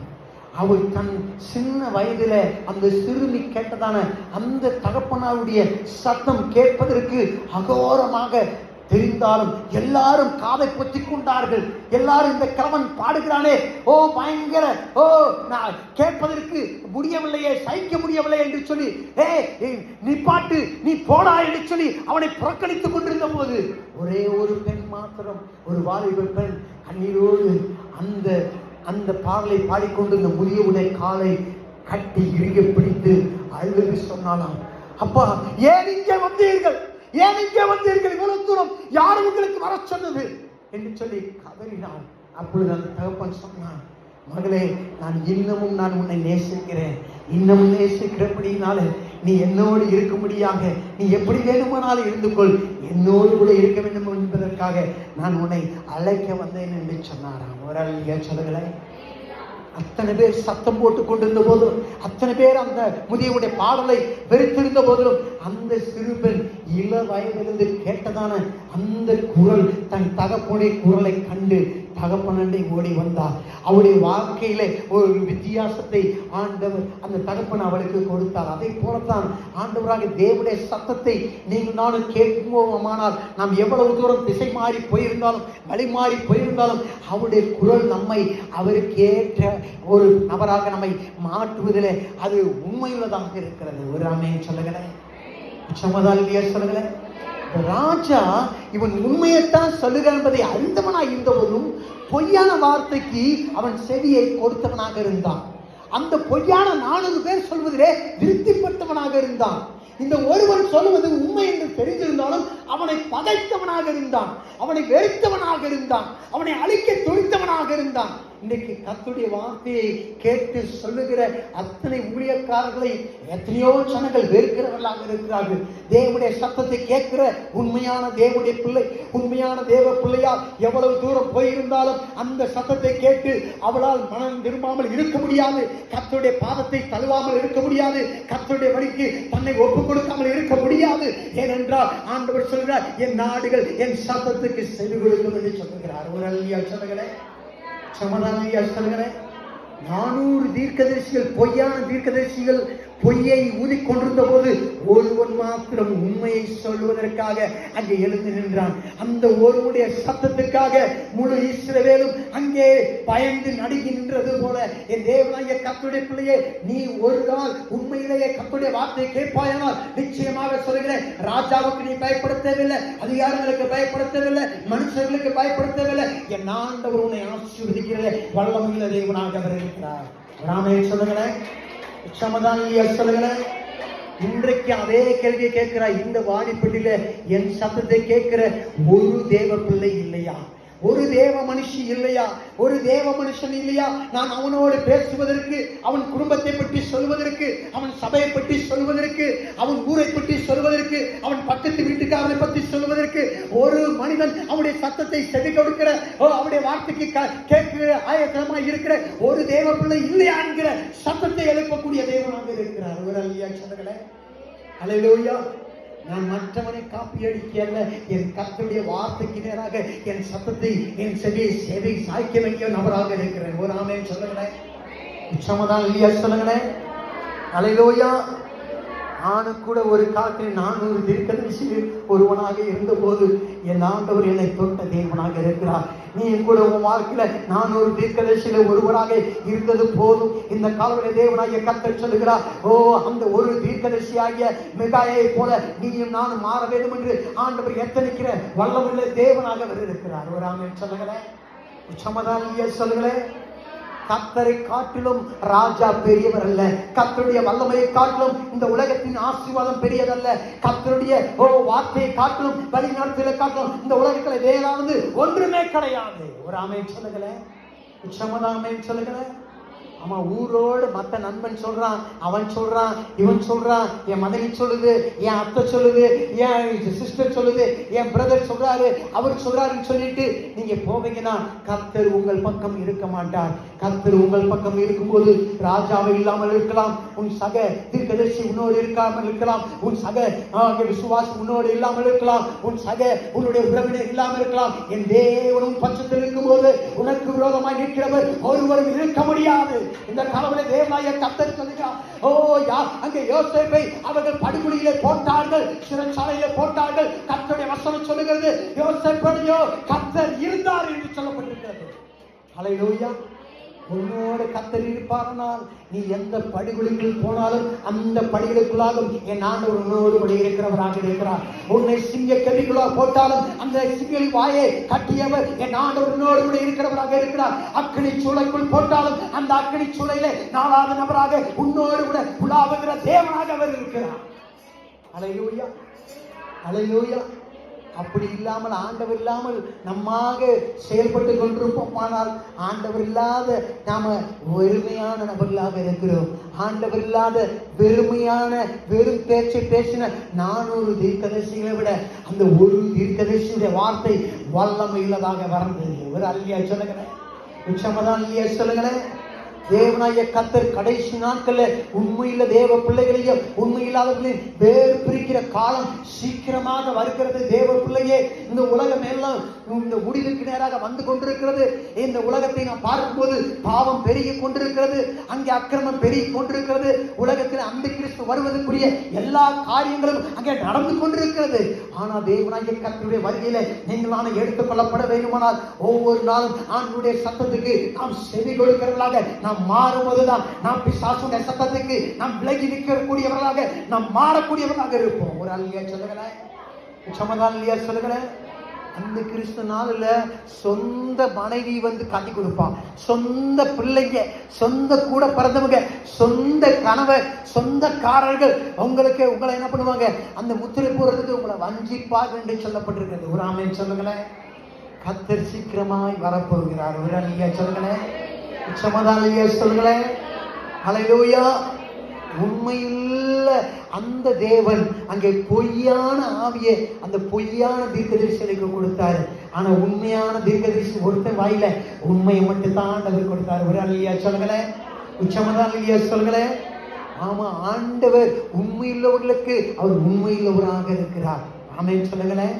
அவள் தன் சின்ன வயதில அந்த சிறுமி கேட்டதான அந்த தகப்பனாருடைய சத்தம் கேட்பதற்கு அகோரமாக தெரிந்தாலும் எல்லாரும் காதை பொத்தி கொண்டார்கள். எல்லாரும் இந்த கிழவன் பாடுகிறானே, ஓ பயங்கர, ஓ நான் கேட்பதற்கு முடியவில்லையே, சகிக்க முடியவில்லை என்று சொல்லி, நீ பாட்டு, நீ போடா என்று சொல்லி அவனை புறக்கணித்துக் கொண்டிருந்த போது ஒரே ஒரு பெண் மாத்திரம், ஒரு வாலிப பெண் கண்ணீரோடு அந்த அந்த பாடலை பாடிக்கொண்டு இந்த முதியவுடைய காலை கட்டி இறுக பிடித்து அழுது சொன்னாலாம், அப்பா, ஏன் இங்கே வந்தீர்கள், ஏன் இங்கே வந்தீர்கள், இவ்வளவு தூரம் யார் உங்களுக்கு வர சொன்னது என்று சொல்லி கதறினான். அப்பொழுது அந்த தகப்பன் சொன்னான், மகளே, நான் இன்னமும் உன்னை நேசிக்கிறேன், இன்னமும் நேசிக்கிறபடினால நீ என்னோடு இருக்கும்படியாக நீ எப்படி வேணுமானாலும் இருந்து கொள், என்னோடு கூட இருக்க வேண்டும் என்பதற்காக நான் உன்னை அழைக்க வந்தேன் என்று சொன்னாராம். ஒரு ஆள் சொல்லுங்களேன். அத்தனை பேர் சத்தம் போட்டுக் கொண்டிருந்த போதும், அத்தனை பேர் அந்த முதியவுடைய பாடலை வெறுத்திருந்த போதிலும், அந்த சிறுபெண் இள வயதிலிருந்து கேட்டதான அந்த குரல், தன் தகப்பனுடைய குரலை கண்டு தகப்பனண்டை ஓடி வந்தார். அவருடைய வாழ்க்கையிலே ஒரு வித்தியாசத்தை ஆண்டவர் அந்த தகப்பன் அவளுக்கு கொடுத்தார். அதை போலத்தான் ஆண்டவராக தேவனுடைய சத்தத்தை நீங்கள் நானும் கேட்குமானால், நாம் எவ்வளவு தூரம் திசை மாறி போயிருந்தாலும், வழி மாறி போயிருந்தாலும், அவருடைய குரல் நம்மை அவருக்கு ஏற்ற ஒரு நபராக நம்மை மாற்றுவதிலே அது உண்மையுள்ளதாக இருக்கிறது. ஒரு ஆமென் சொல்லுங்களேன், சமதாலியா சொல்லுங்களேன். ராஜா இவன் உண்மையைத்தான் சொல்லுகிறான் என்பதை அறிந்தவனாய் இருந்தபோதும் பொய்யான வார்த்தைக்கு அவன் செவியை கொடுத்தவனாக இருந்தான். அந்த பொய்யான 400 பேர் சொல்வதிலே திருப்திப்பட்டவனாக இருந்தான். இந்த ஒருவன் சொல்லுவது உண்மை என்று தெரிந்திருந்தாலும் அவனை பகைத்தவனாக இருந்தான், அவனை வெறுத்தவனாக இருந்தான், அவனை அழிக்க துடித்தவனாக இருந்தான். இன்றைக்கு கர்த்தருடைய வார்த்தையை கேட்டு சொல்லுகிற அத்தனை ஊழியக்காரர்களை எத்தனையோ ஜனங்கள் வெறுக்கிறவர்களாக இருக்கிறார்கள். தேவனுடைய சத்தத்தை கேட்கிற உண்மையான தேவனுடைய பிள்ளை, உண்மையான தேவ பிள்ளையால் எவ்வளவு தூரம் போயிருந்தாலும் அந்த சத்தத்தை கேட்டு அவளால் மனம் திரும்பாமல் இருக்க முடியாது, கர்த்தருடைய பாதத்தை தழுவாமல் இருக்க முடியாது, கர்த்தருடைய வழிக்கு தன்னை ஒப்புக் கொடுக்காமல் இருக்க முடியாது. ஏனென்றால் ஆண்டவர் சொல்கிறார், என் நாடுகள் என் சத்தத்துக்கு செவி கொடுக்கும் என்று சொல்லுகிறார். ஒரு அல்லியா சொல்லுகிறேன், சமதானியா சொல்லுகிறேன். 400 தீர்க்கதரிசிகள், பொய்யான தீர்க்கதரிசிகள் பொய்யை ஊதிக்கொண்டிருந்த போது ஒருவன் மாத்திரம் உண்மையை சொல்வதற்காக அங்கே எழுந்து நின்றான். அந்த ஒருவனுடைய சத்தத்துக்காக முழு இஸ்ரவேலும் அங்கே பயந்து நடுங்கி நின்றது போல என் தேவனாகிய கர்த்தருடைய பிள்ளையே, நீ ஒரு நாள் உண்மையிலேயே கர்த்தருடைய வார்த்தையை கேட்பாயானால் நிச்சயமாக சொல்கிறேன், ராஜாவுக்கு நீ பயப்படுத்தவில்லை, அதிகாரிகளுக்கு பயப்படுத்தவில்லை, மனுஷர்களுக்கு பயப்படுத்தவில்லை, என் ஆண்டவர் உன்னை ஆசீர்வதிக்கிற வல்லமையுள்ள தேவனாக அவர் இருக்கிறார். ராமே சொல்லுங்களேன், சொல்லுங்களேன். இன்றைக்கு அதே கேள்வியை கேட்கிறாய், இந்த வாடிப்பட்டியில என் சத்தத்தை கேட்கிற ஒரு தேவ பிள்ளை இல்லையா? ஒரு தேவ மனுஷி இல்லையா? ஒரு தேவ மனுஷன் இல்லையா? நான் அவனோடு பேசுவதற்கு, அவன் குடும்பத்தை பற்றி சொல்வதற்கு, அவன் சபையை பற்றி சொல்வதற்கு, அவன் ஊரை பற்றி சொல்வதற்கு, அவன் பக்கத்து வீட்டுக்காரனை பற்றி சொல்வதற்கு ஒரு மனிதன் அவனுடைய சத்தத்தை செவி கொடுக்கிற, அவனுடைய வார்த்தைக்கு கேட்கிற ஆயத்தனமாய் இருக்கிற ஒரு தேவ பிள்ளை இல்லையா என்கிற சத்தத்தை எழுப்பக்கூடிய தேவனாக இருக்கிறார். ஒரு அல்லையா சொல்லுங்களே, அல்லேலூயா. நான் மற்றவனை காப்பி அடிக்கல, என் கர்த்தருடைய வார்த்தைக்கு நேராக என் சத்தத்தை, என் செவியை சாய்க்க வேண்டிய நபராக இருக்கிறேன். ஒரு ஆமென் சொல்லுங்களேன், உச்சமதான் இல்லையா சொல்லுங்களேன், அல்லேலூயா. நானும் கூட ஒரு காலத்தில் 400 தீர்க்கதரிசியில் ஒருவனாக இருந்த போது என் ஆண்டவர் என்னை தொட்ட தேவனாக இருக்கிறார். நீ கூட உன் வாழ்க்கையில 400 தீர்க்கதரிசியில ஒருவராக இருந்தது போதும். இந்த காலவரை தேவனாகிய கர்த்தர் சொல்லுகிறார், அந்த ஒரு தீர்க்கதரிசியாகிய மிகாயை போல நீயும் நானும் மாற வேண்டும் என்று ஆண்டவர் எத்தனைக்கிற வல்லமுள்ள தேவனாக அவர் இருக்கிறார். ஒரு ஆமென் சொல்லுங்களேன், சமாதானிய சொல்லுங்களேன். கர்த்தரை காட்டிலும் ராஜா பெரியவர் அல்ல, கர்த்தருடைய வல்லமையை காட்டிலும் இந்த உலகத்தின் ஆசீர்வாதம் பெரியதல்ல, கர்த்தருடைய வார்த்தையை காட்டிலும் வழி நடத்தலை காட்டிலும் இந்த உலகத்தில் வேறானது ஒன்றுமே கிடையாது. ஒரு ஆமென் சொல்லுங்களேன், உச்சமதாமென் சொல்லுங்களேன். ஆமா, ஊரோடு மற்ற நண்பன் சொல்றான், அவன் சொல்றான், இவன் சொல்றான், என் மனைவி சொல்லுது, என் அத்தை சொல்லுது, என் சிஸ்டர் சொல்லுது, என் பிரதர் சொல்றாரு, அவர் சொல்றாருன்னு சொல்லிட்டு நீங்க போவீங்கன்னா கர்த்தர் உங்கள் பக்கம் இருக்க மாட்டார். கர்த்தர் உங்கள் பக்கம் இருக்கும்போது ராஜாவை இல்லாமல் இருக்கலாம், உன் சக தீர்க்கதரிசி உன்னோடு இருக்காமல் இருக்கலாம், உன் சக விசுவாசி உன்னோடு இல்லாமல் இருக்கலாம், உன் சக உன்னுடைய உறவினர் இல்லாமல் இருக்கலாம். என் தேவனும் பட்சத்தில் இருக்கும்போது உனக்கு விரோதமாய் நிற்கிறவர் ஒருவரும் இருக்க முடியாது. இந்த காலவரை தேவனாகிய கர்த்தர் சொல்லுகிறார், அங்கே யோசேப்பை அவர்கள் படுகொலியிலே போட்டார்கள், சிறைச்சாலையிலே போட்டார்கள். கர்த்தருடைய வசனம் சொல்லுகிறது, யோசேப்பையோ கர்த்தர் இருந்தார் என்று சொல்லப்பட்டிருக்கிறது. ஹல்லேலூயா. உன்னோடு கர்த்தர் இருப்பாரானால் நீ எந்த படுகொலிக்குள் போனாலும் அந்த படுகொலிக்குள்ளாகும் என் ஆண்டவர் உன்னோடு இருக்கிறவராக இருக்கிறார். உன்னை சிங்க கெதிக்குள்ளாக போட்டாலும் அந்த சிங்கல் வாயை கட்டியவர் என் ஆண்டவர் உன்னோடு இருக்கிறவராக இருக்கிறார். அக்கினி சூளைக்குள் போட்டாலும் அந்த அக்கினி சூளையிலே 4வது நபராக உன்னோடு கூட உலாவுகிற தேவனாக அவர் இருக்கிறார். அல்லேலூயா, அல்லேலூயா. அப்படி இல்லாமல், ஆண்டவர் இல்லாமல் நம்மாக செயல்பட்டு கொண்டிருப்போமானால் ஆண்டவர் இல்லாத நாம வெறுமையான நபர்களாக இருக்கிறோம். ஆண்டவர் இல்லாத வெறும் பேச்சை பேசின 400 தீர்க்கதரிசிகளை விட அந்த ஒரு தீர்க்கதரிசியுடைய வார்த்தை வல்லமை உள்ளதாக வந்தது. ஒரு அல்லையா சொல்லுங்களேன், உச்சமதான் இல்லையா சொல்லுங்களேன். தேவனாகிய கர்த்தர் கடைசி நாட்களில் உண்மையில தேவ பிள்ளைகளையும் உண்மையில்லாதவர்களையும் வேறு பிரிக்கிற காலம் சீக்கிரமாக வருகிறது. தேவ பிள்ளையே, இந்த உலகம் எல்லாம் இந்த முடிவுக்கு நேராக வந்து கொண்டிருக்கிறது. இந்த உலகத்தை நாம் பார்க்கும்போது பாவம் பெருகி கொண்டிருக்கிறது, அங்கே அக்கிரமம் பெருகி கொண்டிருக்கிறது. உலகத்தில் அந்த கிறிஸ்து வருவதற்குரிய எல்லா காரியங்களும் அங்கே நடந்து கொண்டிருக்கிறது. ஆனால் தேவனாகிய கர்த்தருடைய வருகையில நீங்களான எடுத்துக் கொள்ளப்பட வேண்டுமானால் ஒவ்வொரு நாளும் ஆண்டவருடைய சத்தத்துக்கு நாம் செவி கொடுக்கிறவர்களாக நாம் மாறும்போதுதான் நாம் பிசாசுடைய சத்தத்துக்கு நாம் விலகி நிற்கக்கூடியவர்களாக நாம் மாறக்கூடியவர்களாக இருப்போம். ஒரு அல்லையா சொல்லுகிறேன், சமதான் இல்லையா சொல்லுகிறேன். அந்த கிறிஸ்து நாளில் சொந்த மனைவி வந்து காட்டி கொடுப்பான், சொந்த பிள்ளைங்க, சொந்த கூட பிறந்தவங்க, சொந்த கணவர், சொந்தக்காரர்கள் உங்களை என்ன பண்ணுவாங்க, அந்த முத்திரை போடுறதுக்கு உங்களை வஞ்சிப்பார் என்று சொல்லப்பட்டிருக்கிறது. ஒரு ஆமென் சொல்லுங்களேன். கர்த்தர் சீக்கிரமாய் வரப்போகிறார். ஒரு அல்லேலூயா சொல்லுங்களேன். உச்சமதாலியா சொல்லுங்களேன். ஹல்லேலூயா. உண்மையுள்ள அந்த தேவன் அங்கே பொய்யான ஆவியை அந்த பொய்யான தீர்க்கதரிசிகளுக்கு கொடுத்தாரு. ஆனா உண்மையான தீர்க்கதரிசி ஒருத்தன் வாயில உண்மையை மட்டும் தான் ஆண்டவர் கொடுத்தாரு. ஒரு அல்லேலூயா சொல்லுங்களேன். உச்சமதாலியா சொல்லுங்களேன். ஆமா, ஆண்டவர் உண்மையுள்ளவர்களுக்கு அவர் உண்மையுள்ளவராக இருக்கிறார். ஆமென் சொல்லுங்களேன்.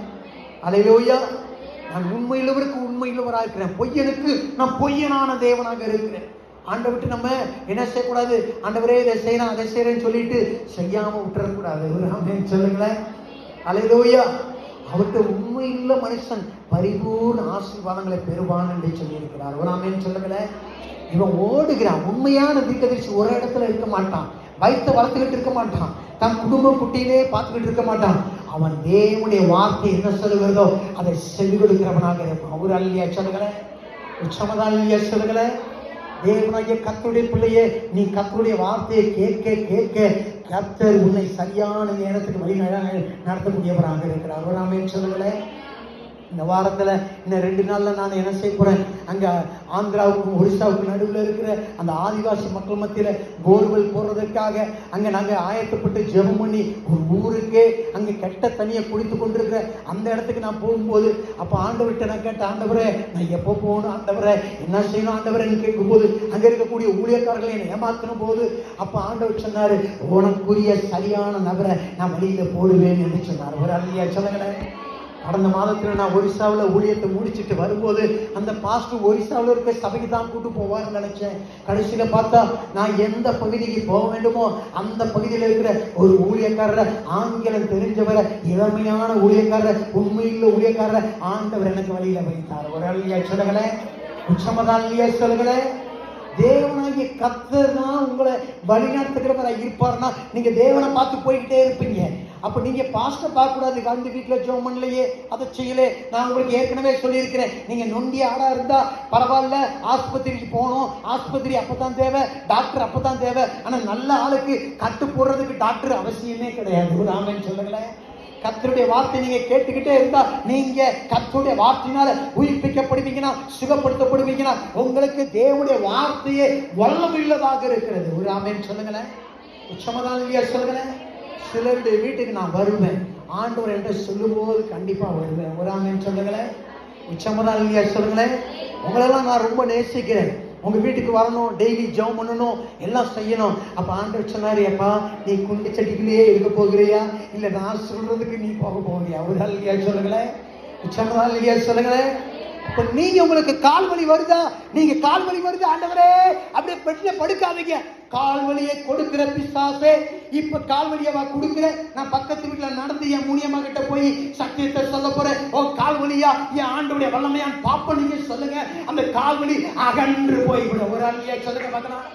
அல்லேலூயா. நான் உண்மையுள்ளவருக்கு உண்மையுள்ளவராக இருக்கிறேன், பொய்யனுக்கு நான் பொய்யனான தேவனாக இருக்கிறேன். ஆண்டவர்கிட்ட நம்ம என்ன செய்யக்கூடாது, ஆண்டவரே இதை செய்யணும் அதை செய்யறேன்னு சொல்லிட்டு செய்யாம விட்டுறக்கூடாது. ஒரு ஆமென் சொல்லுங்களேன். அல்லேலூயா. அவர்கிட்ட உண்மையுள்ள மனுஷன் பரிபூர்ண ஆசீர்வாதங்களை பெறுவான் என்று சொல்லியிருக்கிறார். ஒரு ஆமென் சொல்லுங்களேன். இவன் ஓடுகிறான். உண்மையான தீர்க்கதரிசி ஒரு இடத்துல இருக்க மாட்டான், வயிற்ற வளர்த்துக்கிட்டு இருக்க மாட்டான், தன் குடும்பம் குட்டியிலே பார்த்துக்கிட்டு இருக்க மாட்டான். அவன் தேவனுடைய வார்த்தை என்ன சொல்லுகிறதோ அதை செவி கொடுக்கிறவனாக இருப்பான். ஒரு அல்லேலூயா சொல்லுங்களேன். உச்சமதாலியா சொல்லுங்களேன். தேவனாகிய கர்த்தருடைய பிள்ளையே, நீ கர்த்தருடைய வார்த்தையை கேட்க கேட்க கர்த்தர் உன்னை சரியான நேரத்துக்கு வழி நடத்தக்கூடியவராக இருக்கிறார். ஒரு ஆமென் சொல்லுங்களேன். இந்த வாரத்தில் இன்னும் 2 நாளில் நான் என்ன செய்ய போகிறேன், அங்கே ஆந்திராவுக்கும் ஒரிசாவுக்கும் நடுவில் இருக்கிற அந்த ஆதிவாசி மக்கள் மத்தியில் போர்வெல் போடுறதுக்காக அங்கே நாங்கள் ஆயத்தப்பட்டு ஜெபம் பண்ணி ஒரு ஊருக்கே அங்கே கெட்ட தண்ணியை குடித்து கொண்டிருக்கிற அந்த இடத்துக்கு நான் போகும்போது அப்போ ஆண்டவர்கிட்ட நான் கேட்டேன், ஆண்டவரே நான் எப்போ போகணும் ஆண்டவரே, என்ன செய்யணும் ஆண்டவரேன்னு கேட்கும்போது அங்கே இருக்கக்கூடிய ஊழியக்காரர்களை என்னை ஏமாத்தின போது அப்போ ஆண்டவர் சொன்னார், உனக்குரிய சரியான நபரை நான் வழியில் போடுவேன் என்று சொன்னார். ஒரு அல்லேலூயா சொல்லுங்களேன். கடந்த மாதத்தில் நான் ஒரிசாவில் ஊழியத்தை முடிச்சுட்டு வரும்போது அந்த பாஸ்டர் ஒரிசாவில் இருக்க சபைக்கு தான் கூட்டு போவார்னு நினைச்சேன். கடைசியில் பார்த்தா நான் எந்த பகுதிக்கு போக வேண்டுமோ அந்த பகுதியில் இருக்கிற ஒரு ஊழியக்காரரை, ஆங்கிலம் தெரிஞ்சவரை, இளமையான ஊழியக்காரரை, உண்மையுள்ள ஊழியக்காரரை ஆண்டவர் எனக்கு வழியில வைத்தார். ஒரு அல்லேலூயா சொல்லுங்களேன். உச்சமதாலியா சொல்லுங்களேன். தேவனாகிய கர்த்தர் தான் உங்களை வழிநடத்துகிறவரா இருப்பார்னா நீங்க தேவனை பார்த்து போய்கிட்டே இருப்பீங்க. அப்ப நீங்க பாஸ்டர் பார்க்க கூடாது, கலந்து வீட்டுல ஜெபம் பண்ணலையே, அதை செய்யலே. நான் உங்களுக்கு ஏற்கனவே சொல்லியிருக்கிறேன், நீங்க நொண்டி ஆடா இருந்தா பரவாயில்ல, ஆஸ்பத்திரிக்கு போகணும், ஆஸ்பத்திரி அப்பதான் தேவை, டாக்டர் அப்பதான் தேவை. ஆனா நல்ல ஆளுக்கு கட்டு போடுறதுக்கு டாக்டர் அவசியமே கிடையாது. ஒரு ஆமென் சொல்லுங்களேன். கர்த்தருடைய வார்த்தை நீங்க கேட்டுக்கிட்டே இருந்தா நீங்க கர்த்தருடைய வார்த்தையினால உயிர்ப்பிக்கப்படுவீங்கன்னா, சுகப்படுத்தப்படுவீங்கன்னா, உங்களுக்கு தேவனுடைய வார்த்தையே வல்லமையுள்ளதாக இருக்கிறது. ஒரு ஆமென் சொல்லுங்களேன். உச்சமதாலியா சொல்லுங்களேன். சிலருடைய வீட்டுக்கு நான் வருவேன், ஆண்டவர் என்று சொல்லும்போது கண்டிப்பா வருவேன். ஒரு ஆமென் சொல்லுங்களேன். உச்சமதாலியா சொல்லுங்களேன். உங்களெல்லாம் நான் ரொம்ப நேசிக்கிறேன். உங்க வீட்டுக்கு வரணும், டெய்லி ஜெபம் பண்ணணும், எல்லாம் செய்யணும். அப்ப ஆண்டவர் சொன்னாரு, அப்பா நீ குண்டு செடிக்குள்ளேயே இருக்க போகிறியா, இல்ல நான் சொல்றதுக்கு நீ போக போகிறியா? ஒரு அல்லேலூயா சொல்லுங்களேன். உச்சமதாலியா சொல்லுங்களேன். அப்ப நீங்க உங்களுக்கு கால் வலி வருதா, நீங்க கால் வலி வருது ஆண்டவரே அப்படியே பெட்ல படுக்காதீங்க. கால் வலியை கொடுக்கிற பிசாசே, இப்ப கால் வலியவா கொடுக்கிற, நான் பக்கத்து வீட்டுல நடந்து என் முனியம்மா கிட்ட போய் சத்தியத்தை சொல்ல போறேன். ஓ கால் வலியா, என் ஆண்டவருடைய வல்லமையான் பாப்ப நீங்க சொல்லுங்க, அந்த கால் வலி அகன்று போய்விடும். ஒரு அல்லேலூயா சொல்லுங்க பார்க்கலாம்.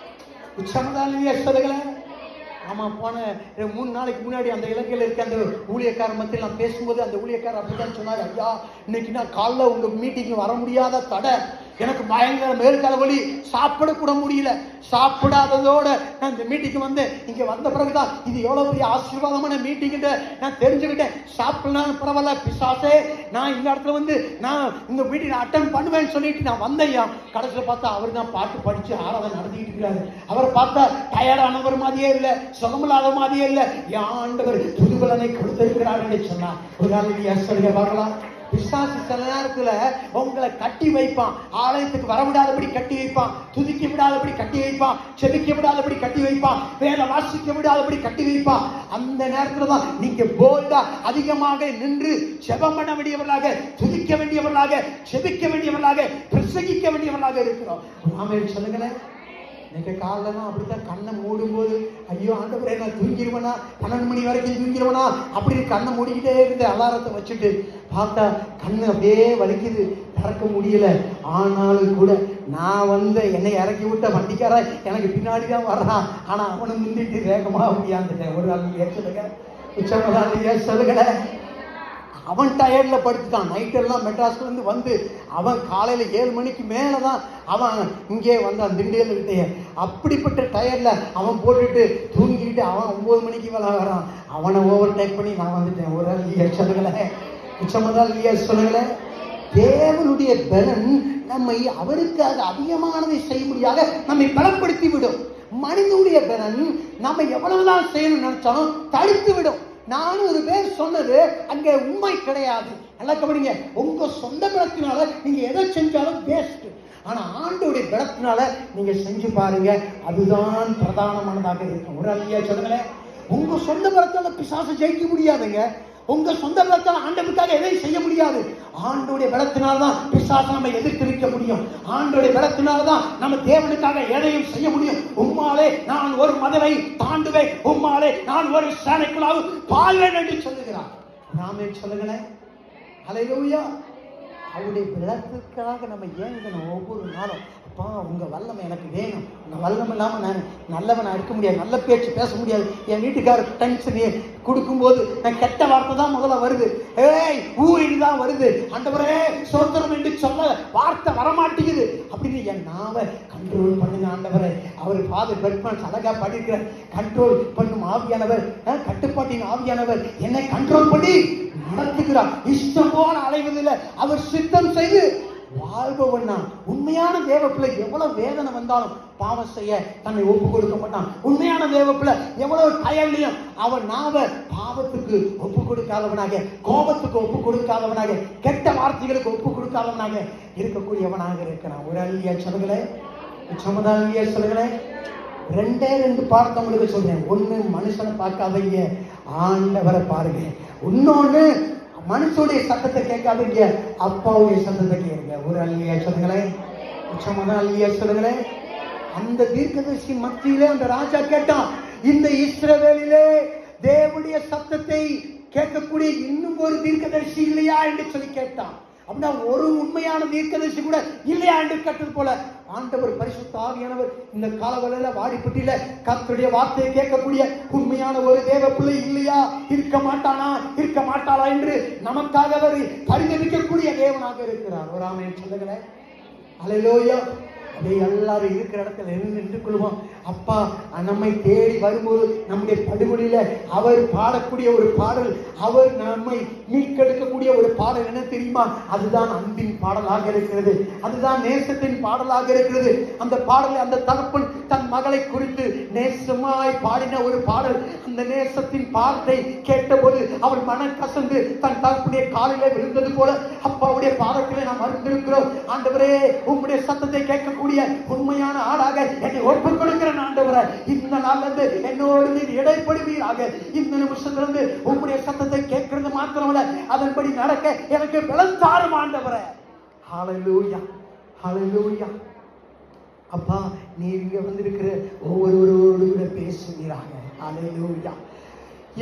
உச்சமதாலியா சொல்லுங்களேன். ஆமா, போன 3 நாளைக்கு முன்னாடி அந்த இலங்கையில் இருக்க அந்த ஊழியக்காரர் மத்தியில் நான் பேசும்போது அந்த ஊழியக்காரர் அப்படித்தான் சொன்னார், ஐயா இன்னைக்கு நான் காலைல உங்க மீட்டிங் வர முடியாத தடை, எனக்கு பயங்கர மேற்கால வலி, சாப்பிடக்கூட முடியல. சாப்பிடாததோட நான் இந்த மீட்டிங்கு வந்து இங்க வந்த பிறகுதான் இது எவ்வளவு பெரிய ஆசீர்வாதமான மீட்டிங் நான் தெரிஞ்சுக்கிட்டேன். சாப்பிடலாம் பரவாயில்ல பிசாசே, நான் இந்த இடத்துல வந்து நான் இந்த மீட்டிங் அட்டன் பண்ணுவேன்னு சொல்லிட்டு நான் வந்தையா. கடைசியில் பார்த்தா அவர் தான் பாட்டு படிச்சு ஆராதனை நடத்திக்கிட்டு இருக்கிறாரு. அவரை பார்த்தா டயர்டானவர் மாதிரியே இல்லை, சுகமில்லாத மாதிரியே இல்லை. என் ஆண்டவர் புதுபலனை கொடுத்திருக்கிறார் என்று சொன்னார். ஒரு அல்லேலூயா சொல்லுங்க பார்க்கலாம். பிசாசு சில நேரத்துல உங்களை கட்டி வைப்பான், ஆலயத்துக்கு வர விடாதபடி கட்டி வைப்பான், துதிக்க விடாதபடி கட்டி வைப்பான், செபிக்க விடாதபடி கட்டி வைப்பான், வேலை வாசிக்க விடாதபடி கட்டி வைப்பான். அந்த நேரத்துல தான் நீங்க போல்டா அதிகமாக நின்று செபம் பண்ண வேண்டியவர்களாக, துதிக்க வேண்டியவர்களாக, செபிக்க வேண்டியவர்களாக, பிரசங்கிக்க வேண்டியவர்களாக இருக்கிறோம். ஆமென் சொல்லுங்களேன். இன்னைக்கு காலைலாம் அப்படித்தான் கண்ணை மூடும்போது ஐயோ ஆண்டவரே நான் தூங்கிடுவேனா, 12 மணி வரைக்கும் தூங்கிடுவேனா அப்படின்னு கண்ணை மூடிக்கிட்டே இருந்து அலாரத்தை வச்சுட்டு பார்த்தா கண்ணு அப்படியே வலிக்குது, திறக்க முடியல. ஆனாலும் கூட நான் வந்து என்னை இறக்கி விட்ட வண்டிக்கார எனக்கு பின்னாடி தான் வர்றான், ஆனா அவனை முந்திட்டு வேகமாக முடியாந்துட்டேன். ஒரு அல்லேலூயா சொல்லுங்க. உச்சமதாலியா சொல்லுங்களேன். அவன் டயர்ட்ல படுத்துட்டான். நைட்டெல்லாம் மெட்ராஸ்லேருந்து வந்து அவன் காலையில் 7 மணிக்கு மேலே தான் அவன் இங்கே வந்தான், திண்டியல் கிட்டே. அப்படிப்பட்ட டயர்ல அவன் போட்டுட்டு தூங்கிக்கிட்டு அவன் 9 மணிக்கு மேலே வரான். அவனை ஓவர் டேக் பண்ணி நான் வந்துட்டேன். ஒரு இல்லையா சொல்லுங்களேன், உச்சமதான் இல்லையா சொல்லுங்களேன். தேவனுடைய பலன் நம்மை அவருக்காக அதிகமானதை செய்ய முடியாத நம்மை பலப்படுத்தி விடும். மனிதனுடைய பலன் நம்ம எவ்வளவுதான் செய்யணும்னு நினைச்சாலும் தடுத்து விடும். நானும் ஒரு பேர் சொன்னது அங்கே உண்மை கிடையாது. நல்லா கவனிங்க. உங்க சொந்த பலத்தினால நீங்க எதை செஞ்சாலும் வேஸ்ட். ஆனா ஆண்டோடைய பலத்தினால நீங்க செஞ்சு பாருங்க, அதுதான் பிரதானமானதாக இருக்கும். ஒரு அல்லையா சொல்லுங்களேன். உங்க சொந்த பலத்தால பிசாசு ஜெயிக்க முடியாதுங்க. உங்க சொந்த பலத்தால் ஆண்டவருக்காக எதையும் செய்ய முடியாது. ஆண்டோடைய பலத்தினால்தான் பிசாசை நம்ம எதிர்த்து நிற்க முடியும். ஆண்டோடைய பலத்தினால்தான் நம்ம தேவனுக்காக எதையும் செய்ய முடியும். உம்மாலே நான் ஒரு மதவை தாண்டுவேன், உம்மாலே நான் ஒரு சேனைக்குள்ளாக பாழ்வேன் என்று சொல்லுகிறார். நாமே சொல்லுங்களேன். ஹல்லேலூயா. அவருடைய பலத்துக்காக நம்ம ஏங்கணும் ஒவ்வொரு நாளும். அப்பா உங்க வல்லமை எனக்கு வேணும். உங்க வல்லமை இல்லாமல் நான் நல்லவனாக இருக்க முடியாது, நல்ல பேச்சு பேச முடியாது. என் வீட்டுக்காரர் டென்ஷன் கொடுக்கும்போது நான் கெட்ட வார்த்தை தான் முதல்ல வருது. ஏய் ஊரில் தான் வருது. ஆண்டவரே சோத்திரம் என்று சொல்ல வார்த்தை வரமாட்டேங்குது. அப்படின்னு என் நாவை கண்ட்ரோல் பண்ணுங்க ஆண்டவரே. அவர் ஃபாதர் பெர்க்மன்ஸ் அழகா படிக்கிற கண்ட்ரோல் பண்ணும் ஆவியானவர், கட்டுப்பாட்டின் ஆவியானவர் என்னை கண்ட்ரோல் பண்ணி நடத்துகிறார். இஷ்டம் போல அலைவதில்லை, அவர் சித்தம் செய்து வாழ்பவனா. உண்மையான தேவப்பிள்ளை எவ்வளவு வேதனை வந்தாலும் பாவம் செய்ய தன்னை ஒப்பு கொடுக்க மாட்டான். உண்மையான தேவப்பிள்ளை எவ்வளவு டயர்லையும் அவன் நாவ பாவத்துக்கு ஒப்பு கொடுக்காதவனாக, கோபத்துக்கு ஒப்பு கொடுக்காதவனாக, கெட்ட வார்த்தைகளுக்கு ஒப்பு கொடுக்காதவனாக இருக்கக்கூடியவனாக இருக்கிறான். ஒரு அல்லியா சொல்லுங்களே, சமுதாய சொல்லுங்களே. 2 பாடத்தை உங்களுக்கு சொல்றேன். ஒண்ணு மனுஷனை பார்க்காதீங்க, ஆண்டவரை பாருங்க. இன்னொன்னு மனுஷனுடைய சத்தத்தை கேட்காதீங்க, அப்பாவுடைய சத்தத்தை கேளுங்க. ஒரு அல்லையா சொல்லுங்களேன், உச்சமான அல்லையா சொல்லுங்களேன். அந்த தீர்க்கதரிசி மத்தியிலே அந்த ராஜா கேட்டான், இந்த இஸ்ரவேலிலே தேவனுடைய சத்தத்தை கேட்கக்கூடிய இன்னும் ஒரு தீர்க்கதரிசி இல்லையா என்று சொல்லி கேட்டான். அப்படின்னா ஒரு உண்மையான தீர்க்கதரிசி கூட இல்லையா என்று கேட்டது போல ஆண்டவர் பரிசுத்த ஆவியானவர் இந்த காலவெளியில வாடிப்பட்டியில கர்த்தருடைய வார்த்தையை கேட்கக்கூடிய உண்மையான ஒரு தேவ பிள்ளை இல்லையா, இருக்க மாட்டானா, இருக்க மாட்டாளா என்று நமக்காக அவர் பரிதவிக்கக்கூடிய தேவனாக இருக்கிறார். ஒரு ஆமென் சொல்லுங்களேன். அல்லேலூயா. அதை எல்லாரும் இருக்கிற இடத்துல நின்று கொள்வோம். அப்பா நம்மை தேடி வரும்போது நம்முடைய படுகொலியில அவர் பாடக்கூடிய ஒரு பாடல், அவர் நம்மை மீட்டெடுக்கக்கூடிய ஒரு பாடல் என்ன தெரியுமா? அதுதான் அன்பின் பாடலாக இருக்கிறது, அதுதான் நேசத்தின் பாடலாக இருக்கிறது. அந்த பாடலை அந்த தகப்பன் தன் மகளை குறித்து நேசமாய் பாடின ஒரு பாடல். அந்த நேசத்தின் பாடத்தை கேட்டபோது அவர் மனம் கசந்து தன் தகப்பனுடைய காலிலே விழுந்தது போல அப்பாவுடைய பாதத்திலே நாம் அறிந்திருக்கிறோம். ஆண்டவரே உம்முடைய சத்தத்தை கேட்கக்கூடிய உண்மையான ஆளாக என்னை ஒப்புக் கொடுக்கிறேன் ஆண்டவரே. இந்த நாளிலிருந்து என்னோடு நீர் இடைப்படுவீராக. இந்த நிமிஷத்திலிருந்து உம்முடைய சத்தத்தை கேட்கிறது மாத்திரமல்ல, அதன்படி நடக்க எனக்கு பலன் தாரும் ஆண்டவரே. ஹல்லேலூயா, ஹல்லேலூயா. அப்பா நீர் இங்க வந்திருக்கிற ஒவ்வொருவரோடு கூட பேசுவீராக. ஹல்லேலூயா.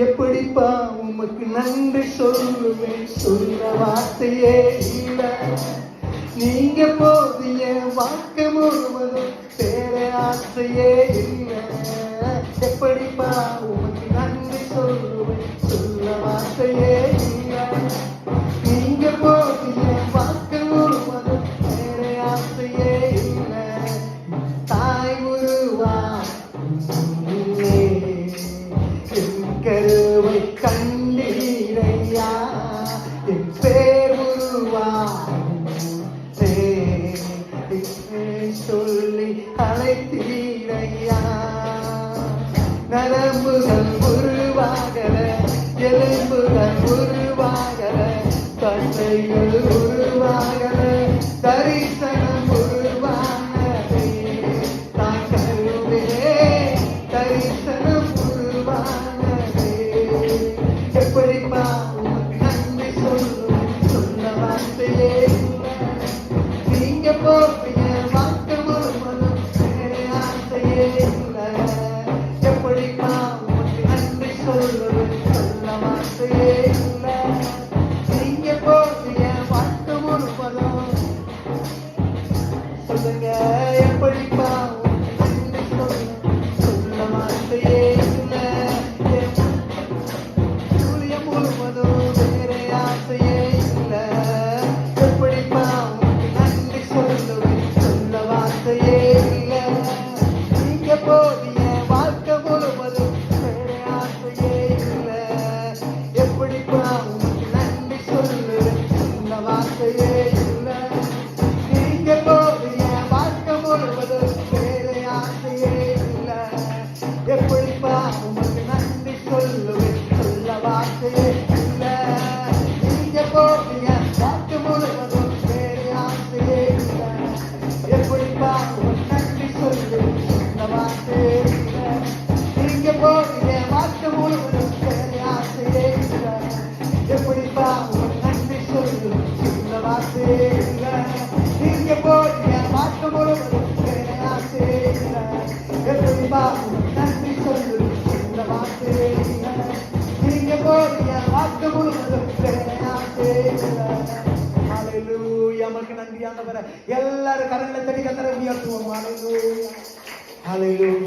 எப்படிப்பா உமக்கு நன்றி சொல்லுவேன், சொல்ல வார்த்தையே இல்லை. நீங்க போதிய வாக்கு முழுவதும் பேர ஆசையே இல்லை. எப்படிப்பா உமக்கு நன்றி சொல்லுவேன், சொல்ல வார்த்தையே இல்லை. நீங்க போதிய வாக்கு முழுவதும் பேர ஆசையே இல்லை. தாய் உருவா கருவை கண்டீரையா, என் பேர் உருவா சொல்லி அழைத்தீரையா. நரம்புகள் உருவாகல, எலும்புகள் உருவாகல, தந்தைகள் உருவாகல, தரிசனம் உருவானதே. தான் கருவே தரிசனம் உருவானதே. எப்படிப்பா உனக்கு நன்றி சொல்லும், சொல்ல வார்த்தையே இல்லை. நீங்க போவிய வாக்கு முழுவதும் வேற ஆசையே இல்லை. எப்படிப்பா உனக்கு நன்றி சொல்லுவேன், சொல்ல வார்த்தையே இல்லை. நீங்க போவிய வாக்கு முழுவதும் சொல்லுங்க. எப்படிப்பா உனக்கு நன்றி சொல்லுவேன், சொல்ல வார்த்தையே இல்லை. சூரிய முழுவதும் வேற ஆசை எல்லாரும் கரங்களை தட்டி கத்தரை உயர்த்துவோம். ஹalleluya.